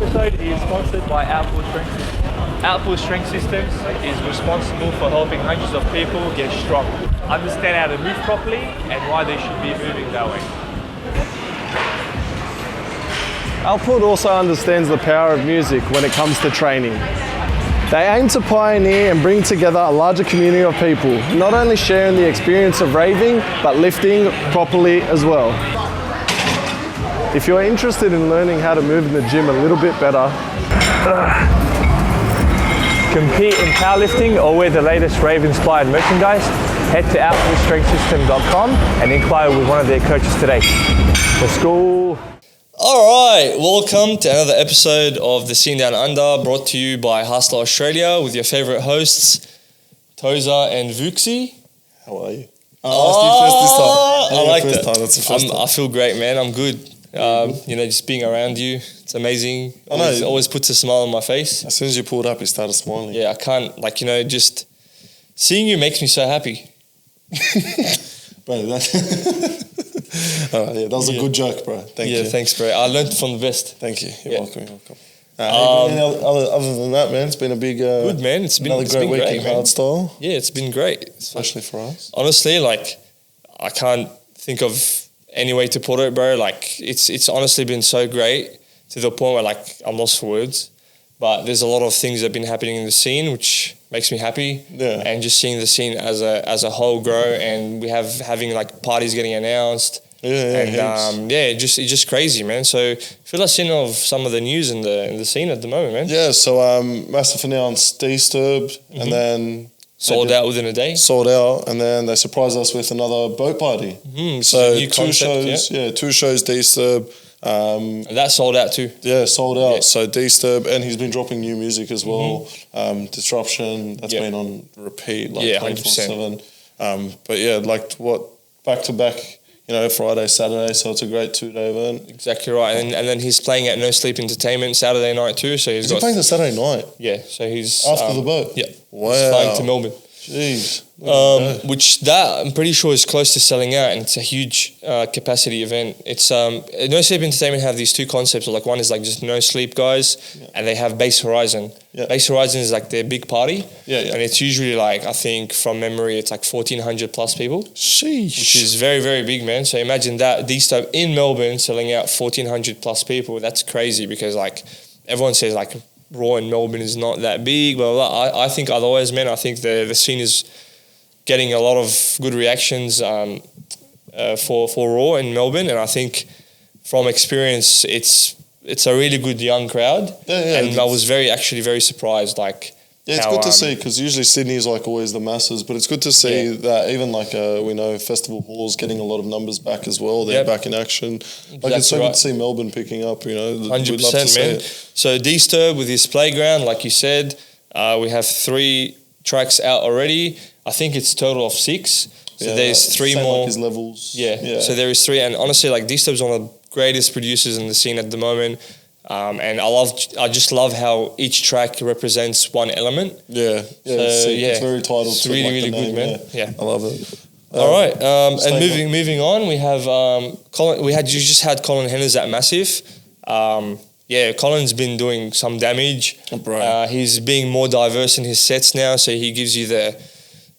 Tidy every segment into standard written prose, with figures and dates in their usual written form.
episode is sponsored by Outpool Strength Systems. Outpool Strength Systems is responsible for helping hundreds of people get strong, understand how to move properly and why they should be moving that way. Outpool also understands the power of music when it comes to training. They aim to pioneer and bring together a larger community of people, not only sharing the experience of raving, but lifting properly as well. If you're interested in learning how to move in the gym a little bit better, Compete in powerlifting or wear the latest rave-inspired merchandise, head to outpoolstrengthsystem.com and inquire with one of their coaches today. Let's go. All right, welcome to another episode of The Scene Down Under, brought to you by Hardstyle Australia with your favourite hosts, TOZA and VUKZ. how are you? I like that. That's the first time. I feel great, man. I'm good. Just being around you, it's amazing. Always puts a smile on my face. As soon as you pulled up, you started smiling. Yeah, I can't, just seeing you makes me so happy. Bro, that was a good joke, bro. Thank you. Yeah, thanks, bro. I learned from the best. Thank you. You're welcome. Other than that, man, it's been a big... good, man. It's been another great week in man. Hardstyle. Yeah, it's been great. Especially for us. Honestly, I can't think of any way to put it, bro. It's honestly been so great to the point where, I'm lost for words. But there's a lot of things that have been happening in the scene, which makes me happy. Yeah. And just seeing the scene as a whole grow, and we having parties getting announced. It's just crazy, man. So fill us in of some of the news in the scene at the moment, man. Yeah, so Massive announced Disturbed, and then sold out within a day. Sold out, and then they surprised us with another boat party. So two shows, Disturbed. And that sold out too. Yeah, sold out. Yeah. So Disturb, and he's been dropping new music as well. Disruption, that's been on repeat, 24/7. But yeah, back to back, Friday, Saturday. So it's a great 2-day event. Exactly right. And then he's playing at No Sleep Entertainment Saturday night too. So he's playing the Saturday night. Yeah. So he's after the boat. Yeah. Wow. He's flying to Melbourne. Jeez. Which I'm pretty sure is close to selling out, and it's a huge capacity event. It's No Sleep Entertainment have these two concepts. One is just No Sleep guys, and they have Base Horizon. Yeah. Base Horizon is their big party, and it's usually I think from memory it's 1,400 plus people. Sheesh. Which is very, very big, man. So imagine that these time in Melbourne selling out 1,400 plus people. That's crazy because everyone says Raw in Melbourne is not that big, blah, blah, blah. I think otherwise, man. I think the scene is getting a lot of good reactions for Raw in Melbourne, and I think from experience, it's a really good young crowd. And I was actually very surprised. It's good to see, because usually Sydney is always the masses, but it's good to see that even we know Festival Hall's getting a lot of numbers back as well. They're back in action. It's so good to see Melbourne picking up. 100%, man. So Disturb with his Playground, like you said, we have 3 tracks out already. I think it's a total of 6. So there's 3 more. His levels. Yeah. So there is 3, and honestly, Disturb's one of the greatest producers in the scene at the moment. And I just love how each track represents one element. Yeah. It's very titled. It's really, really good, man. Yeah. I love it. All right. And moving on, we have Colin. You just had Colin Henners at Massive. Colin's been doing some damage. He's being more diverse in his sets now, so he gives you the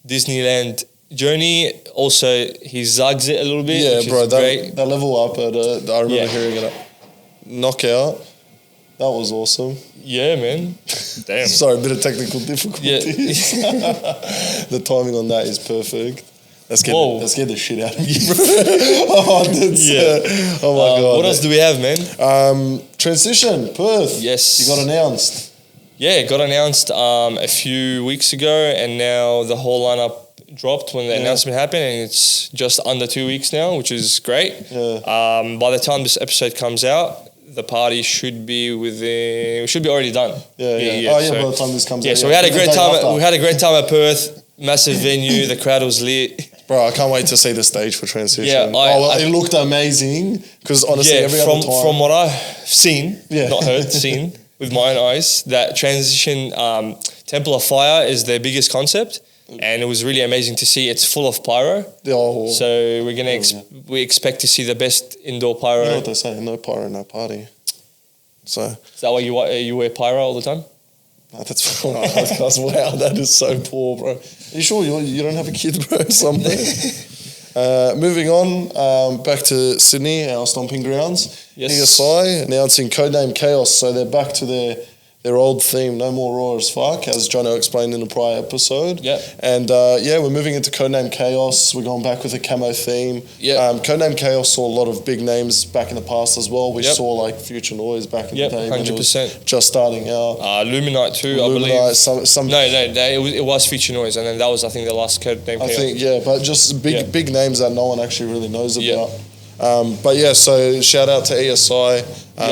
Disneyland journey. Also, he zags it a little bit. Yeah, which bro. Is great. That level up at I remember hearing it. Knockout. That was awesome. Yeah, man. Damn. Sorry, a bit of technical difficulties. Yeah. The timing on that is perfect. Let's get the shit out of you. Oh my God. What else do we have, man? Transition, Perth. Yes. You got announced. Yeah, it got announced a few weeks ago, and now the whole lineup dropped when the announcement happened, and it's just under 2 weeks now, which is great. Yeah. By the time this episode comes out, the party should be already done. Yeah. By the time this comes out. Yeah, so we had a great time. We had a great time at Perth. Massive venue. The crowd was lit. Bro, I can't wait to see the stage for Transition. Yeah, it looked amazing, because honestly, every other time. From what I've seen, not heard, seen with my own eyes, that Transition Temple of Fire is their biggest concept. And it was really amazing to see. It's full of pyro. So we're gonna we expect to see the best indoor pyro. You know what they say? No pyro, no party. So Is that why you wear pyro all the time? that's wow, that is so poor, bro. Are you sure you don't have a kid, bro, somewhere? Moving on, back to Sydney, our stomping grounds. Yes. ESI announcing codename Chaos, so they're back to their old theme, no more raw as fuck, as Jono explained in a prior episode. Yeah. And we're moving into codename Chaos. We're going back with a camo theme. Yeah. Codename Chaos saw a lot of big names back in the past as well. We Yep. saw like Future Noise back in the day. when it was 100%. just starting out. Luminite too, I believe. It was Future Noise, and then that was, I think, the last code name. I think, but just big names that no one actually really knows Yeah. about. So shout out to ESI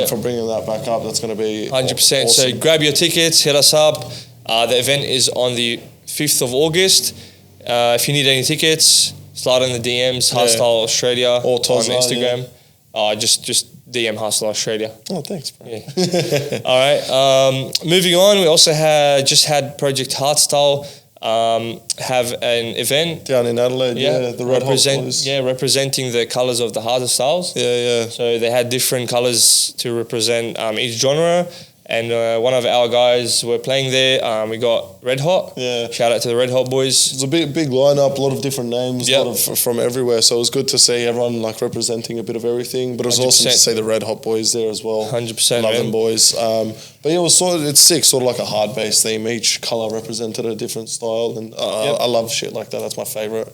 for bringing that back up. That's going to be 100%. awesome. So grab your tickets, hit us up. The event is on the 5th of August. If you need any tickets, slide in the DMs, Hardstyle Australia Or TOZA, on Instagram. Just DM Hardstyle Australia. Oh, thanks, bro. Yeah. All right. Moving on, we also had Project Hardstyle have an event Down in Adelaide, the Red Hot Boys. representing the colours of the hardstyles. Yeah. So they had different colours to represent each genre, and one of our guys were playing there. We got Red Hot. Yeah. Shout out to the Red Hot boys. It's a big lineup, a lot of different names, Yep. a lot of from everywhere. So it was good to see everyone like representing a bit of everything. But it was awesome to 100%. see the Red Hot boys there as well. 100%, Love man. them boys. But yeah, it's sick, sort of like a hard bass theme. Each colour represented a different style, and I love shit like that. That's my favourite.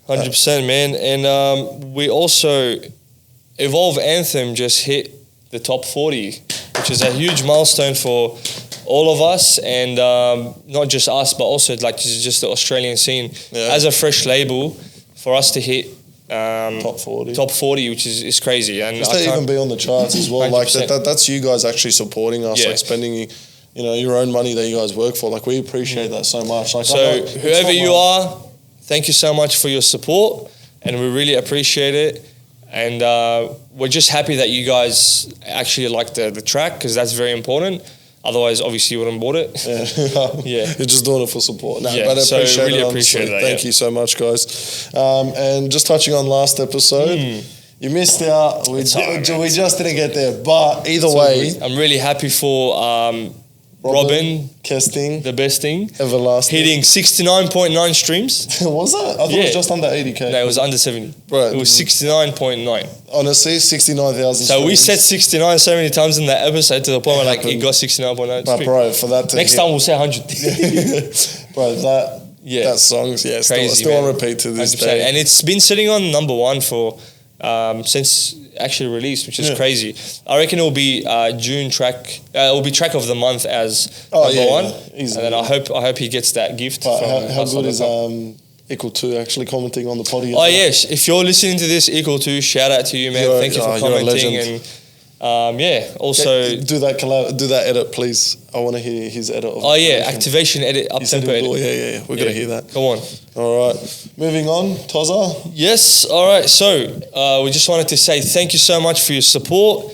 100%, man. And we also, Evolve Anthem just hit the top 40, which is a huge milestone for all of us, and not just us, but also like just the Australian scene. Yeah. As a fresh label, for us to hit Top 40. top 40, which is crazy. And Just to even be on the charts as well. Like 100%. that's you guys actually supporting us, Yeah. like spending your own money that you guys work for. Like we appreciate that so much. Like, I So know it's whoever not you much. are, thank you so much for your support, and we really appreciate it. And we're just happy that you guys actually like the track, because that's very important. Otherwise, obviously, you wouldn't have bought it. Yeah. You're just doing it for support. No, Yeah, but I so appreciate really it. appreciate honestly. that, Thank you so much, guys. And just touching on last episode, you missed out. We just didn't get there. But either way, I'm really happy for Robin, Kesting, the best thing, Everlasting. hitting 69.9 streams. Was it? I thought it Yeah. was just under 80k. No, it was under 70. Right. It was 69.9. Honestly, 69,000. So we said 69 so many times in that episode to the point where like it happened. got 69.9. But bro, for that to Next hit, time we'll say 100. bro, that song's still on repeat to this 100%. day. And it's been sitting on number one for since actually released, which is crazy. I reckon it will be June track. It will be track of the month as number one. Easily. And then I hope he gets that gift. But from how good Hustle.com. is Equal to actually commenting on the potty? as Oh well? yes, if you're listening to this, Equal to, shout out to you, man. Thank you for you're a commenting, legend. and also do that edit, please. I want to hear his edit. Of activation edit, up tempo edit. Yeah, we're gonna hear that. Go on. All right, moving on, TOZA. Yes, all right. So we just wanted to say thank you so much for your support.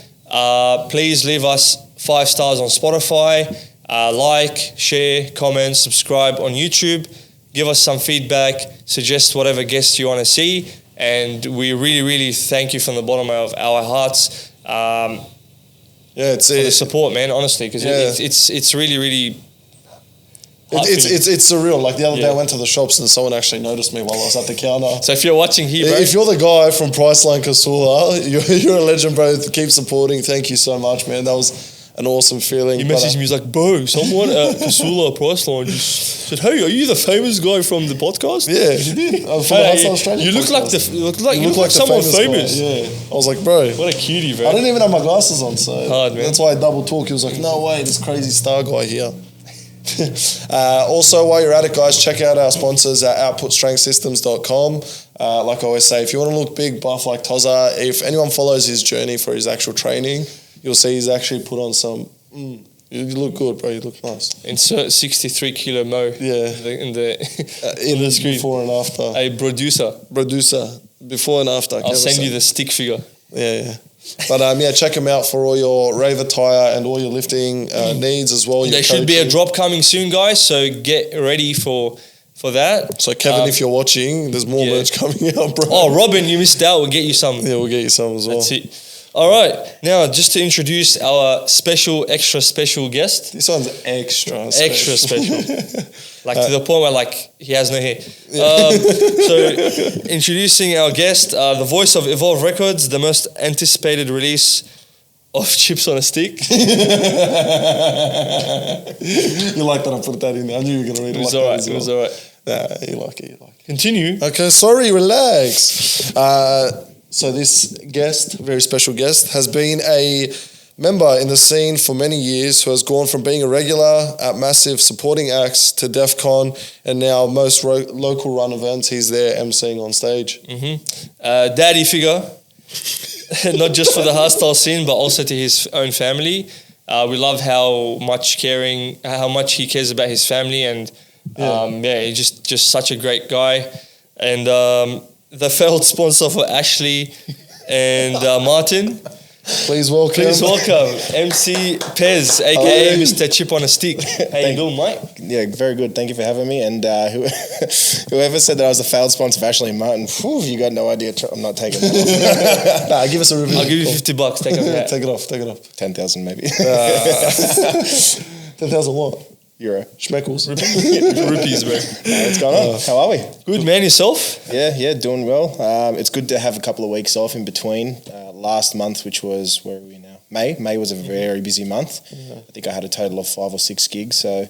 Please leave us 5 stars on Spotify. Like, share, comment, subscribe on YouTube. Give us some feedback. Suggest whatever guests you want to see. And we really, really thank you from the bottom of our hearts It's for the support, man, honestly. Because it's really, really... It's surreal. Like the other day I went to the shops and someone actually noticed me while I was at the counter. So if you're watching here, bro, if you're the guy from Priceline Casula, you're a legend, bro. Keep supporting. Thank you so much, man. That was an awesome feeling. he messaged me, he's like, bro, someone at Casula Priceline just said, hey, are you the famous guy from the podcast? Yeah, he did. From the Hardstyle Australia you look podcast. you look like someone famous. Guy. Yeah, I was like, bro, What a cutie, bro. I didn't even have my glasses on, so Hard, man. that's why I double talk. He was like, no way, this crazy star guy here. Also, while you're at it, guys, check out our sponsors at outputstrengthsystems.com. Like I always say, if you want to look big, buff like TOZA, if anyone follows his journey for his actual training, you'll see he's actually put on some... you look good, bro. You look nice. Insert 63 kilo Mo. Yeah. In the In the screen. before and after. A producer. Before and after. I'll send you the stick figure. Yeah. But check them out for all your rave attire and all your lifting needs as well. There should be a drop coming soon, guys. So get ready for that. So Kevin, if you're watching, there's more merch coming out, bro. Oh, Robin, you missed out. We'll get you some. Yeah, we'll get you some as well. That's it. All right, now just to introduce our extra special guest. This one's extra special. Like to the point where like he has no hair. So introducing our guest, the voice of Evolve Records, the most anticipated release of Chips on a Stick. You like that I put that in there? I knew you were going to read it. It was all right. Nah, you like it. Continue. Okay, sorry, relax. So this guest, very special guest, has been a member in the scene for many years who has gone from being a regular at massive supporting acts to Defcon, and now most local run events, he's there emceeing on stage. Daddy figure, not just for the hardstyle scene, but also to his own family. We love how much he cares about his family, and he's just such a great guy. And the failed sponsor for Ashley and Martin. Please welcome MC Pez, aka Mr. Chip on a Stick. How you doing, mate? Yeah, very good. Thank you for having me. And whoever said that I was the failed sponsor of Ashley and Martin, you got no idea. I'm not taking that. Nah, give us a review. I'll give you $50. Take it off. 10,000 maybe. 10,000 what? Euro. Schmeckles. Rupees, bro. What's going on? How are we? Good, man. Yourself? Yeah, doing well. It's good to have a couple of weeks off in between. Last month, which was, where are we now? May. May was a very busy month. I think I had a total of 5 or 6 gigs. So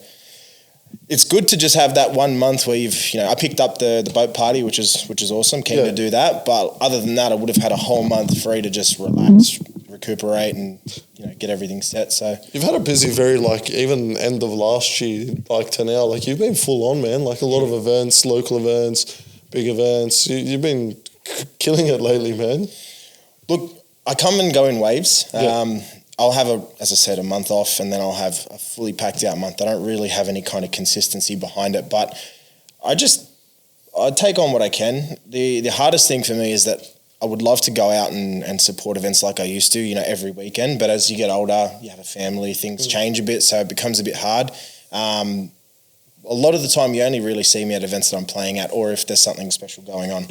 it's good to just have that 1 month where I picked up the boat party, which is awesome. Keen to do that. But other than that, I would have had a whole month free to just relax, recuperate, and get everything set. So you've had a busy, very even end of last year, to now. You've been full on, man. A lot of events, local events, big events. You've been killing it lately, man. Look, I come and go in waves. I'll have as I said, a month off, and then I'll have a fully packed out month. I don't really have any kind of consistency behind it, but I take on what I can. The hardest thing for me is that I would love to go out and support events like I used to, every weekend. But as you get older, you have a family, things change a bit, so it becomes a bit hard. A lot of the time, you only really see me at events that I'm playing at, or if there's something special going on.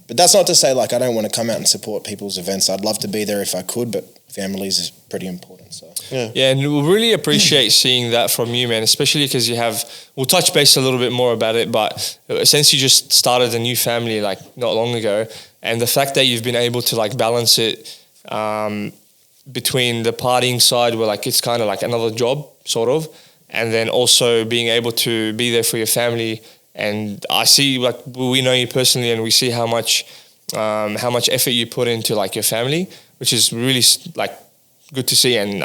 But that's not to say I don't want to come out and support people's events. I'd love to be there if I could, but families is pretty important. So and we really appreciate seeing that from you, man. Especially because we'll touch base a little bit more about it. But since you just started a new family not long ago, and the fact that you've been able to balance it between the partying side, where it's kind of like another job, sort of. And then also being able to be there for your family. And I see, we know you personally, and we see how much effort you put into your family, which is really good to see. And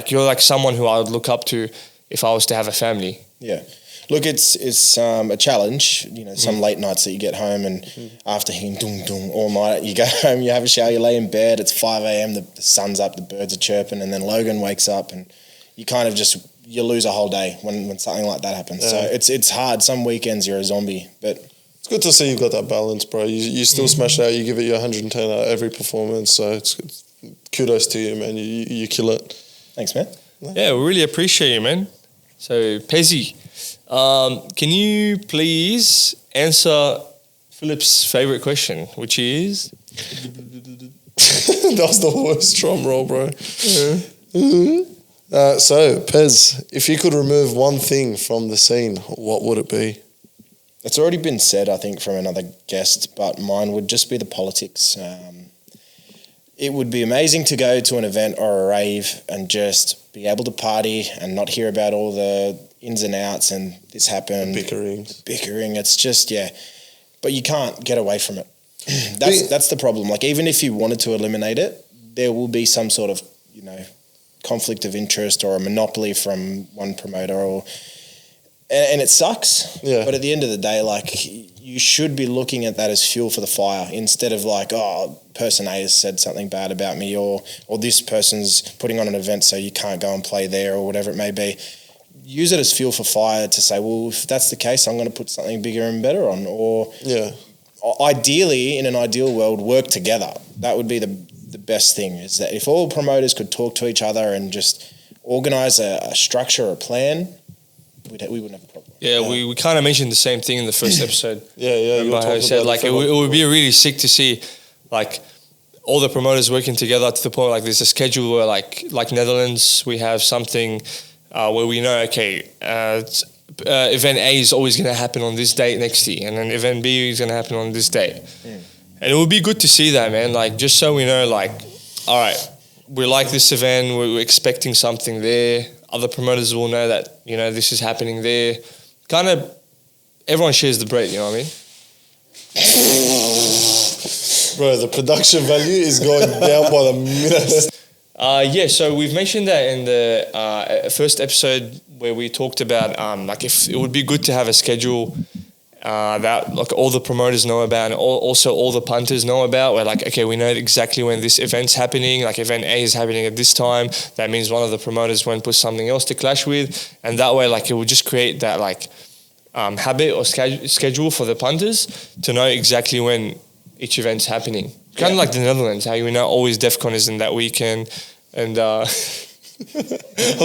you're someone who I would look up to if I was to have a family. Yeah. Look, it's a challenge. Some late nights that you get home and after hearing dung dung all night, you go home, you have a shower, you lay in bed. It's 5 a.m. The sun's up, the birds are chirping, and then Logan wakes up, and you kind of you lose a whole day when something like that happens. So it's hard. Some weekends you're a zombie, but it's good to see you've got that balance, bro. You still smash it out. You give it your 110 out of every performance. So it's kudos to you, man. You kill it. Thanks, man. Yeah, we really appreciate you, man. So Pezzy, can you please answer Philip's favorite question, which is? That was the worst drum roll, bro. So, Pez, if you could remove one thing from the scene, what would it be? It's already been said, I think, from another guest, but mine would just be the politics. It would be amazing to go to an event or a rave and just be able to party and not hear about all the ins and outs and this happened. Bickering. It's just, but you can't get away from it. That's the problem. Even if you wanted to eliminate it, there will be some sort of, conflict of interest or a monopoly from one promoter, and it sucks. But at the end of the day, you should be looking at that as fuel for the fire instead of person A has said something bad about me or this person's putting on an event so you can't go and play there or whatever it may be. Use it as fuel for fire to say, well, if that's the case, I'm going to put something bigger and better on. Or ideally, in an ideal world, work together. That would be the best thing, is that if all promoters could talk to each other and just organise a structure, a plan, we wouldn't have a problem. We kind of mentioned the same thing in the first episode. You how I said it would be really sick to see all the promoters working together to the point like there's a schedule where like Netherlands, we have something where we know, okay, event A is always going to happen on this date next year, and then event B is going to happen on this date. And it would be good to see that, man, like just so we know, like, all right, we like this event, we're expecting something there, other promoters will know that, you know, this is happening there. Kind of everyone shares the bread, you know what I mean? Bro, the production value is going down by the minute. Yeah, so we've mentioned that in the first episode where we talked about like if it would be good to have a schedule that like all the promoters know about, and also all the punters know about, where like, okay, we know exactly when this event's happening, like event A is happening at this time, that means one of the promoters won't put something else to clash with, and that way like it would just create that like habit or schedule for the punters to know exactly when each event's happening. Kind of like the Netherlands, how you know always Defcon is in that weekend, and I'm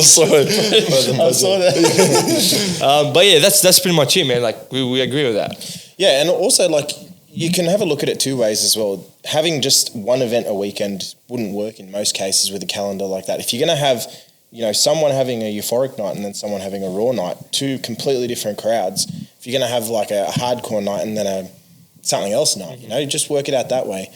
sorry, I saw that. But yeah, that's pretty much it, man. Like we agree with that. Yeah, and also like you can have a look at it two ways as well. Having just one event a weekend wouldn't work in most cases with a calendar like that. If you're going to have, you know, someone having a euphoric night and then someone having a raw night, two completely different crowds. If you're going to have like a hardcore night and then a something else night, you know, just work it out that way.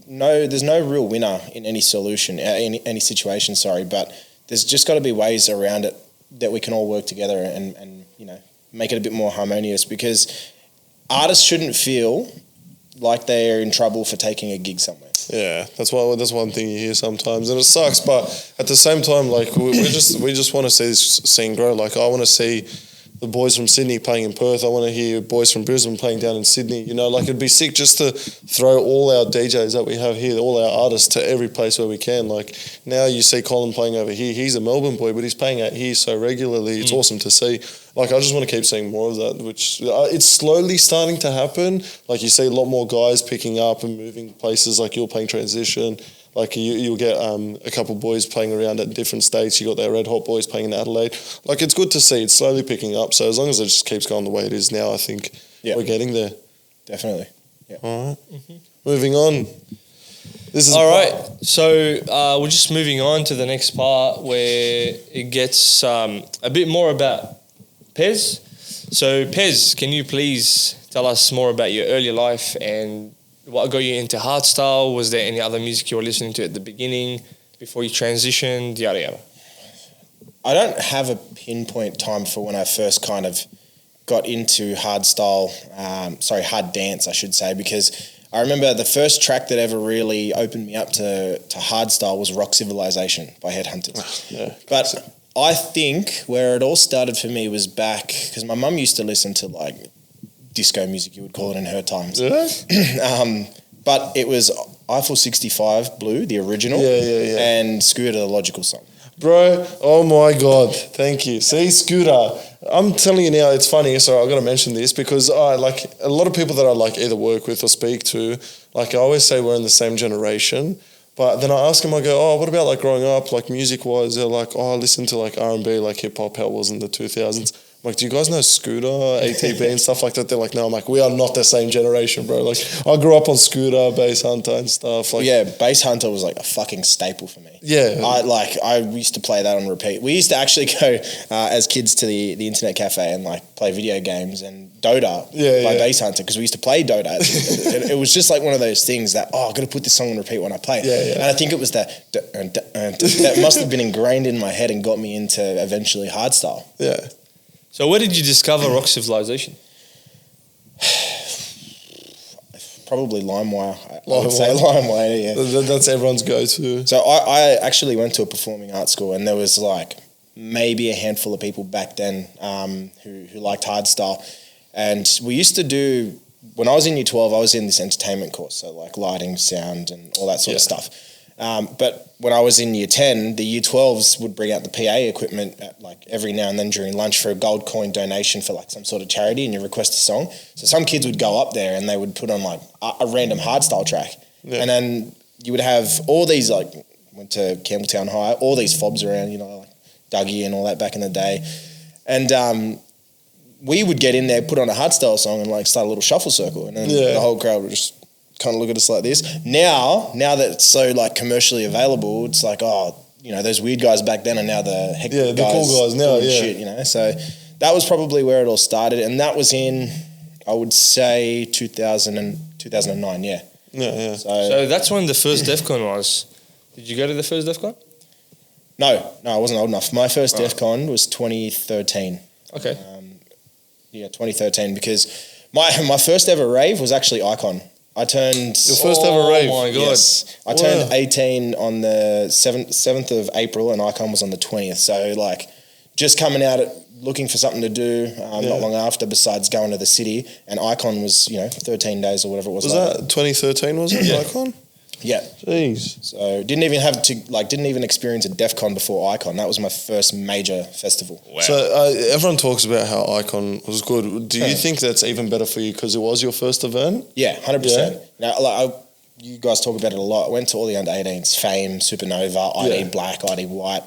No, there's no real winner in any solution, in any situation, but there's just got to be ways around it that we can all work together and you know, make it a bit more harmonious, because artists shouldn't feel like they're in trouble for taking a gig somewhere. Yeah, that's one thing you hear sometimes, and it sucks. But at the same time, like we just want to see this scene grow. Like I want to see the boys from Sydney playing in Perth. I want to hear boys from Brisbane playing down in Sydney. You know, like it'd be sick just to throw all our DJs that we have here, all our artists, to every place where we can. Like now you see Colin playing over here. He's a Melbourne boy, but he's playing out here so regularly. It's awesome to see. Like I just want to keep seeing more of that, which it's slowly starting to happen. Like you see a lot more guys picking up and moving places. Like you're playing transition. Like you'll get a couple of boys playing around at different states. You got their Red Hot boys playing in Adelaide. Like it's good to see. It's slowly picking up. So as long as it just keeps going the way it is now, I think we're getting there. Definitely. Yeah. All right. Moving on. This is all right. So we're just moving on to the next part where it gets a bit more about Pez. So Pez, can you please tell us more about your early life and what got you into hardstyle? Was there any other music you were listening to at the beginning before you transitioned? Yada yada. I don't have a pinpoint time for when I first kind of got into hardstyle, hard dance, I should say, because I remember the first track that ever really opened me up to hardstyle was Rock Civilization by Headhunters. Yeah, but I think where it all started for me was back, because my mum used to listen to like disco music, you would call it in her times. Yeah. But it was Eiffel 65 Blue, the original, and Scooter, the Logical song. Bro, oh my God, thank you. See, Scooter, I'm telling you now, it's funny, so I've got to mention this, because like a lot of people that I like either work with or speak to, like I always say we're in the same generation, but then I ask them, I go, oh, what about like growing up, like music-wise? They're like, oh, I listen to like R&B, like hip-hop, how it was in the 2000s. I'm like, do you guys know Scooter, ATB and stuff like that? They're like, no. I'm like, we are not the same generation, bro. Like, I grew up on Scooter, Bass Hunter and stuff. Like, yeah, Bass Hunter was like a fucking staple for me. Yeah. I used to play that on repeat. We used to actually go as kids to the internet cafe and like play video games and Dota by Bass Hunter, because we used to play Dota. It was just like one of those things that, I've got to put this song on repeat when I play it. Yeah. And I think it was that must have been ingrained in my head and got me into eventually hardstyle. Yeah. So where did you discover Rock Civilization? Probably LimeWire. I would say LimeWire, yeah. That's everyone's go-to. So I actually went to a performing arts school, and there was like maybe a handful of people back then who liked hardstyle. And we used to do, when I was in year 12, I was in this entertainment course, so like lighting, sound and all that sort of stuff. But when I was in year 10, the year 12s would bring out the PA equipment at like every now and then during lunch for a gold coin donation for like some sort of charity, and you request a song. So some kids would go up there and they would put on like a random hardstyle track. Yeah. And then you would have all these, like, went to Campbelltown High, all these fobs around, you know, like Dougie and all that back in the day. And we would get in there, put on a hardstyle song and like start a little shuffle circle, and then the whole crowd would just kind of look at us like this. Now that it's so like commercially available, it's like, oh, you know, those weird guys back then are now the hectic the guys, cool guys now, doing shit, you know. So that was probably where it all started, and that was in, I would say, 2009. Yeah. Yeah. So that's when the first Defcon was. Did you go to the first Defcon? No, I wasn't old enough. My first Defcon was 2013. Okay. 2013, because my first ever rave was actually Icon. I turned... Your first ever rave? Oh my God. Yes. I turned 18 on the 7th of April, and Icon was on the 20th. So, like, just coming out looking for something to do not long after, besides going to the city, and Icon was, 13 days or whatever it was. Was that 2013, was it, Icon? Yeah. Jeez. So didn't even experience a Defcon before Icon. That was my first major festival. Wow. So everyone talks about how Icon was good. Do you think that's even better for you because it was your first event? Yeah, 100%. Now, you guys talk about it a lot. I went to all the under-18s, Fame, Supernova, ID Black, ID White.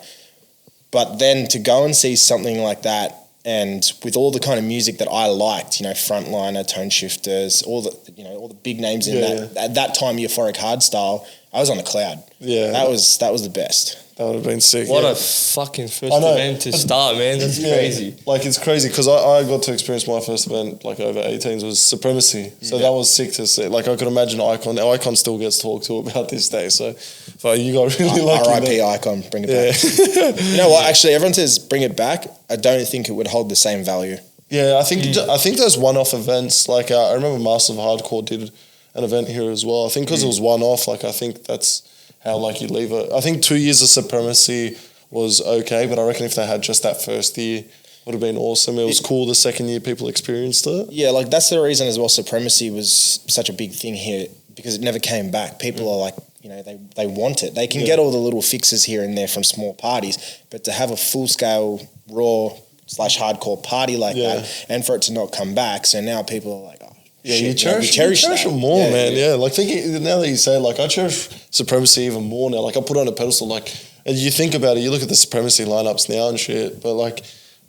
But then to go and see something like that, and with all the kind of music that I liked, Frontliner, Tone Shifters, all the big names in that at that time, euphoric hardstyle, I was on the cloud. Yeah, that was the best. That would have been sick. What a fucking first event to start, man. That's crazy. Like, it's crazy because I got to experience my first event, like, over 18s, was Supremacy. So that was sick to see. Like, I could imagine Icon. Now, Icon still gets talked to about this day. So you got really lucky. R.I.P. Icon, bring it back. You know what? Actually, everyone says bring it back. I don't think it would hold the same value. Yeah, I think those one-off events, like, I remember Master of Hardcore did an event here as well. I think because it was one-off, like, I think that's how, like, you leave it. I think 2 years of Supremacy was okay, but I reckon if they had just that first year, would have been awesome. It was cool the second year people experienced it. Yeah, like, that's the reason as well Supremacy was such a big thing here, because it never came back. People are like, they want it. They can get all the little fixes here and there from small parties, but to have a full-scale, raw / hardcore party like that, and for it to not come back, so now people are like, oh, yeah, shit, you cherish it more, man. Yeah, like, thinking now that you say, like, I cherish Supremacy even more now. Like, I put it on a pedestal, like, and you think about it, you look at the Supremacy lineups now and shit, but, like,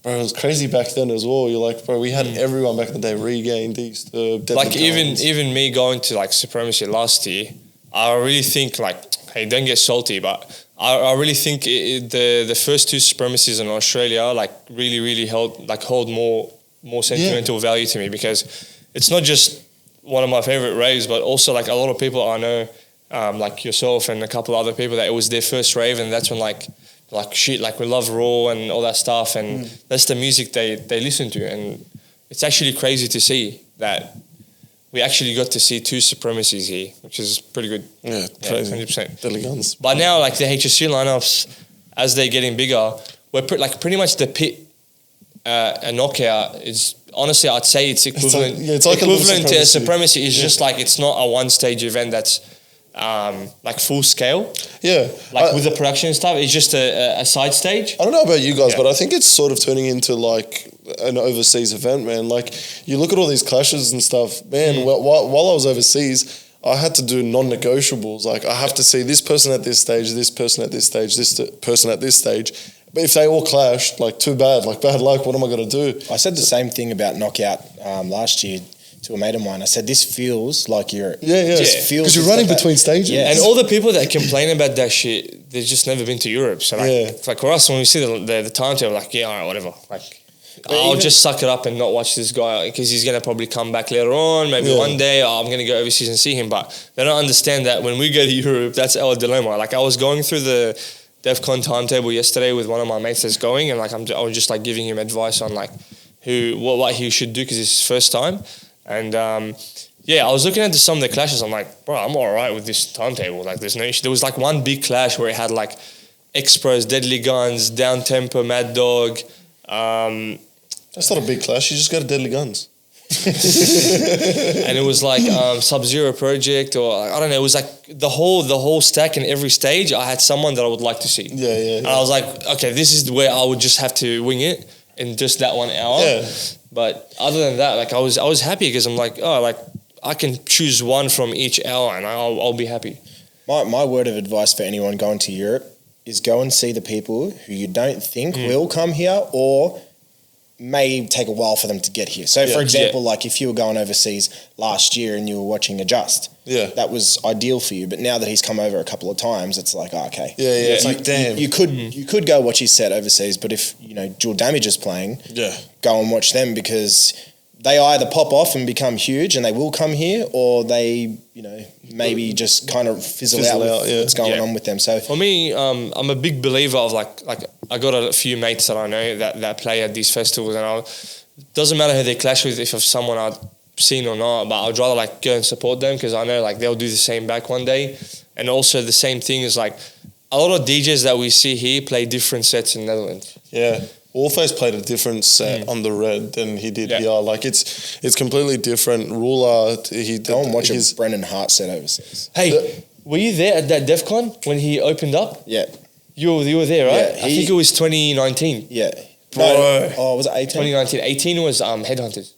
bro, it was crazy back then as well. You're like, bro, we had everyone back in the day, Regain, Disturbed, like, even me going to, like, Supremacy last year, I really think, like, hey, don't get salty, but I really think the first two Supremacies in Australia, like, really hold more sentimental value to me, because it's not just one of my favorite raves, but also, like, a lot of people I know, like yourself and a couple of other people, that it was their first rave, and that's when like shit, like, we love Raw and all that stuff, and that's the music they listen to, and it's actually crazy to see that we actually got to see two Supremacies here, which is pretty good. Yeah, crazy. 100%. Deadly Guns. But now, like, the HSC lineups, as they're getting bigger, we're pretty much the pit a knockout is, honestly, I'd say it's equivalent. It's like equivalent to a Supremacy. It's just like, it's not a one-stage event that's like full scale. Yeah. Like, with the production and stuff, it's just a side stage. I don't know about you guys, but I think it's sort of turning into, like, an overseas event, man. Like, you look at all these clashes and stuff, man. While I was overseas, I had to do non-negotiables. Like, I have to see this person at this stage, this person at this stage, this person at this stage. But if they all clashed, like, too bad, like, bad luck, what am I going to do? I said the same thing about Knockout last year to a mate of mine. I said, this feels like you're... Yeah. Because you're running between stages. Yeah. And all the people that complain about that shit, they've just never been to Europe. So, like, it's like, for us, when we see the timetable, like, yeah, all right, whatever. Like, I'll just suck it up and not watch this guy, because he's going to probably come back later on. Maybe one day I'm going to go overseas and see him. But they don't understand that when we go to Europe, that's our dilemma. Like, I was going through the Defcon timetable yesterday with one of my mates that's going, and, like, I was just, like, giving him advice on, like, what he should do, because it's his first time. And I was looking at some of the clashes. I'm like, bro, I'm all right with this timetable. Like, there's no issue. There was, like, one big clash where it had, like, X-Pros, Deadly Guns, Down Tempo, Mad Dog. That's not a big clash. You just go to Deadly Guns. And it was like Sub-Zero Project, or I don't know. It was like the whole stack, and every stage I had someone that I would like to see. Yeah. And I was like, okay, this is where I would just have to wing it in just that 1 hour. Yeah. But other than that, like, I was happy, because I'm like, oh, like, I can choose one from each hour, and I'll be happy. My word of advice for anyone going to Europe is go and see the people who you don't think will come here, or may take a while for them to get here. So, for example, like if you were going overseas last year and you were watching Adjust, that was ideal for you. But now that he's come over a couple of times, it's like, oh, okay. It's like, damn. You could go watch his set overseas, but if, Jewel Damage is playing, go and watch them, because they either pop off and become huge and they will come here, or they, maybe just kind of fizzle out what's going on with them. So for me, I'm a big believer of like I got a few mates that I know that play at these festivals, and it doesn't matter who they clash with, if someone I've seen or not, but I'd rather like go and support them, because I know like they'll do the same back one day. And also the same thing is like a lot of DJs that we see here play different sets in Netherlands. Yeah. Warface played a different set on the Red than he did here. Like it's completely different. Ruler, go and watch a Brendan Hart set overseas. Hey, were you there at that Defcon when he opened up? Yeah. You were there, right? Yeah, I think it was 2019. Yeah. Bro. No, was it 18? 2019. 18 was Headhunters.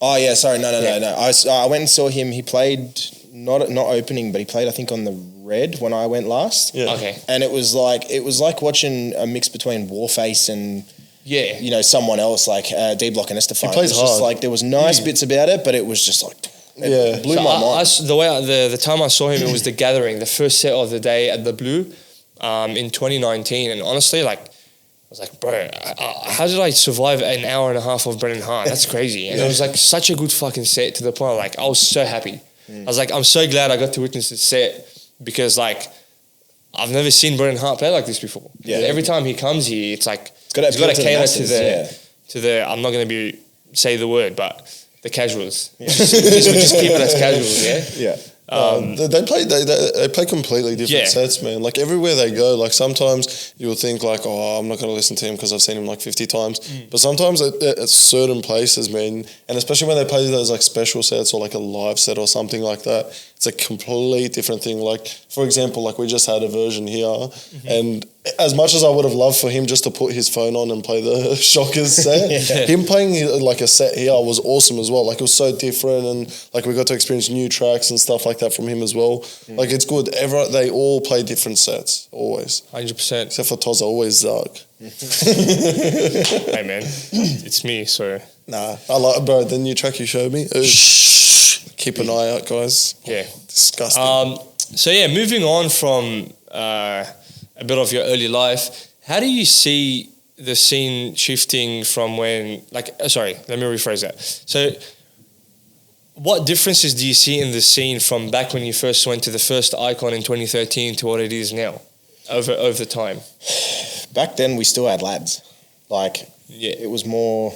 Oh yeah, sorry, no. I went and saw him. He played not opening, but he played I think on the Red when I went last. Yeah. Okay. And it was like watching a mix between Warface and someone else like D Block and Estefan. He plays hard. Just like there was nice bits about it, but it was just like it blew my mind. The time I saw him, it was the Gathering, the first set of the day at the Blue, in 2019, and honestly, like, I was like, bro, how did I survive an hour and a half of Brendan Hart? That's crazy. And it was like such a good fucking set, to the point like I was so happy. I was like, I'm so glad I got to witness this set, because like I've never seen Brendan Hart play like this before. Yeah. Every time he comes here, it's like he's got to cater to the I'm not going to say the word, but the casuals. Yeah. just keep it as casuals. Yeah. They play completely different sets, man. Like everywhere they go, like sometimes you'll think like, oh, I'm not going to listen to him because I've seen him like 50 times. But sometimes at certain places, man, and especially when they play those like special sets or like a live set or something like that, it's a complete different thing. Like, for example, like we just had a version here, and as much as I would have loved for him just to put his phone on and play the Shockers set, him playing like a set here was awesome as well. Like it was so different, and like we got to experience new tracks and stuff like that from him as well. Like it's good. They all play different sets, always. 100%. Except for TOZA, always Zark. Hey man, it's me, so. Nah, I like, bro, the new track you showed me. Keep an eye out, guys. Yeah. Disgusting. So yeah, moving on from a bit of your early life, how do you see the scene shifting from when, like, sorry, let me rephrase that. So what differences do you see in the scene from back when you first went to the first Icon in 2013 to what it is now over time? Back then we still had lads. Like, it was more,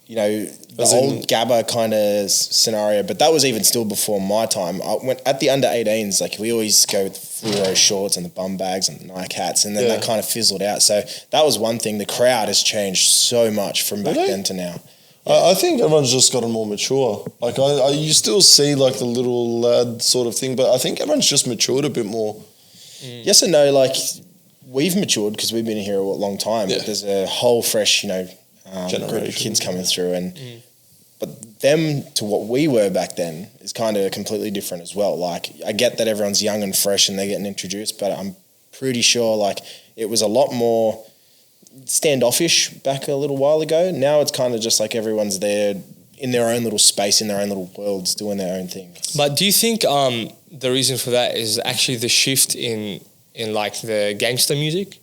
the old Gabba kind of scenario, but that was even still before my time. I went at the under 18s, like we always go with fluoro shorts and the bum bags and the Nike hats, and then that kind of fizzled out. So that was one thing. The crowd has changed so much from back then to now. I think everyone's just gotten more mature. Like you still see like the little lad sort of thing, but I think everyone's just matured a bit more. Yes and no. Like we've matured because we've been here a long time, but there's a whole fresh, group of kids coming through, and but them to what we were back then is kind of completely different as well. Like I get that everyone's young and fresh and they're getting introduced, but I'm pretty sure like it was a lot more standoffish back a little while ago. Now it's kind of just like everyone's there in their own little space, in their own little worlds, doing their own thing. But do you think the reason for that is actually the shift in like the gangster music?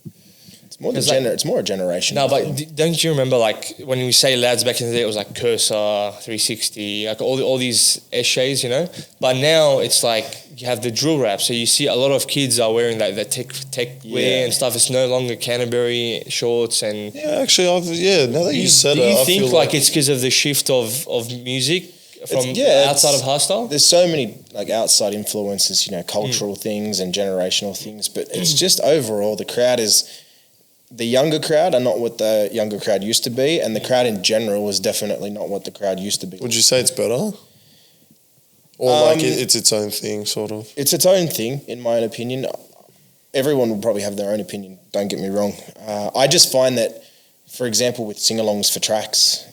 It's more a generation. No, but don't you remember like when we say lads back in the day, it was like Cursor, 360, like all these essays, But now it's like you have the drill rap, so you see a lot of kids are wearing like the tech wear and stuff. It's no longer Canterbury shorts and. Yeah, actually, now that you said it, do you think like it's because of the shift of music from outside of hardstyle? There's so many like outside influences, cultural things and generational things, but it's just overall the crowd is. The younger crowd are not what the younger crowd used to be, and the crowd in general is definitely not what the crowd used to be. Would you say it's better? Or like it's its own thing, sort of? It's its own thing, in my own opinion. Everyone will probably have their own opinion, don't get me wrong. I just find that, for example, with sing-alongs for tracks,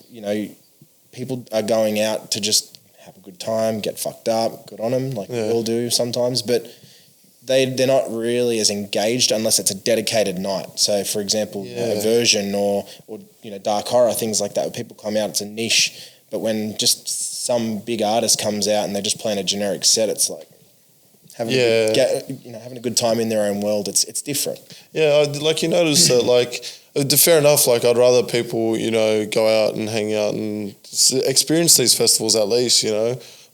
people are going out to just have a good time, get fucked up, good on them, like we all do sometimes, but they're not really as engaged unless it's a dedicated night. So, for example, Version or dark horror, things like that, where people come out, it's a niche. But when just some big artist comes out and they're just playing a generic set, it's like having a good time in their own world. It's different. Yeah, like you notice that, like, fair enough, like I'd rather people, go out and hang out and experience these festivals at least,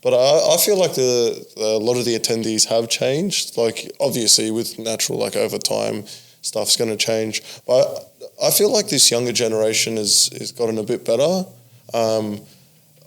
But I feel like a lot of the attendees have changed. Like, obviously, with natural, like, over time, stuff's going to change. But I feel like this younger generation is gotten a bit better.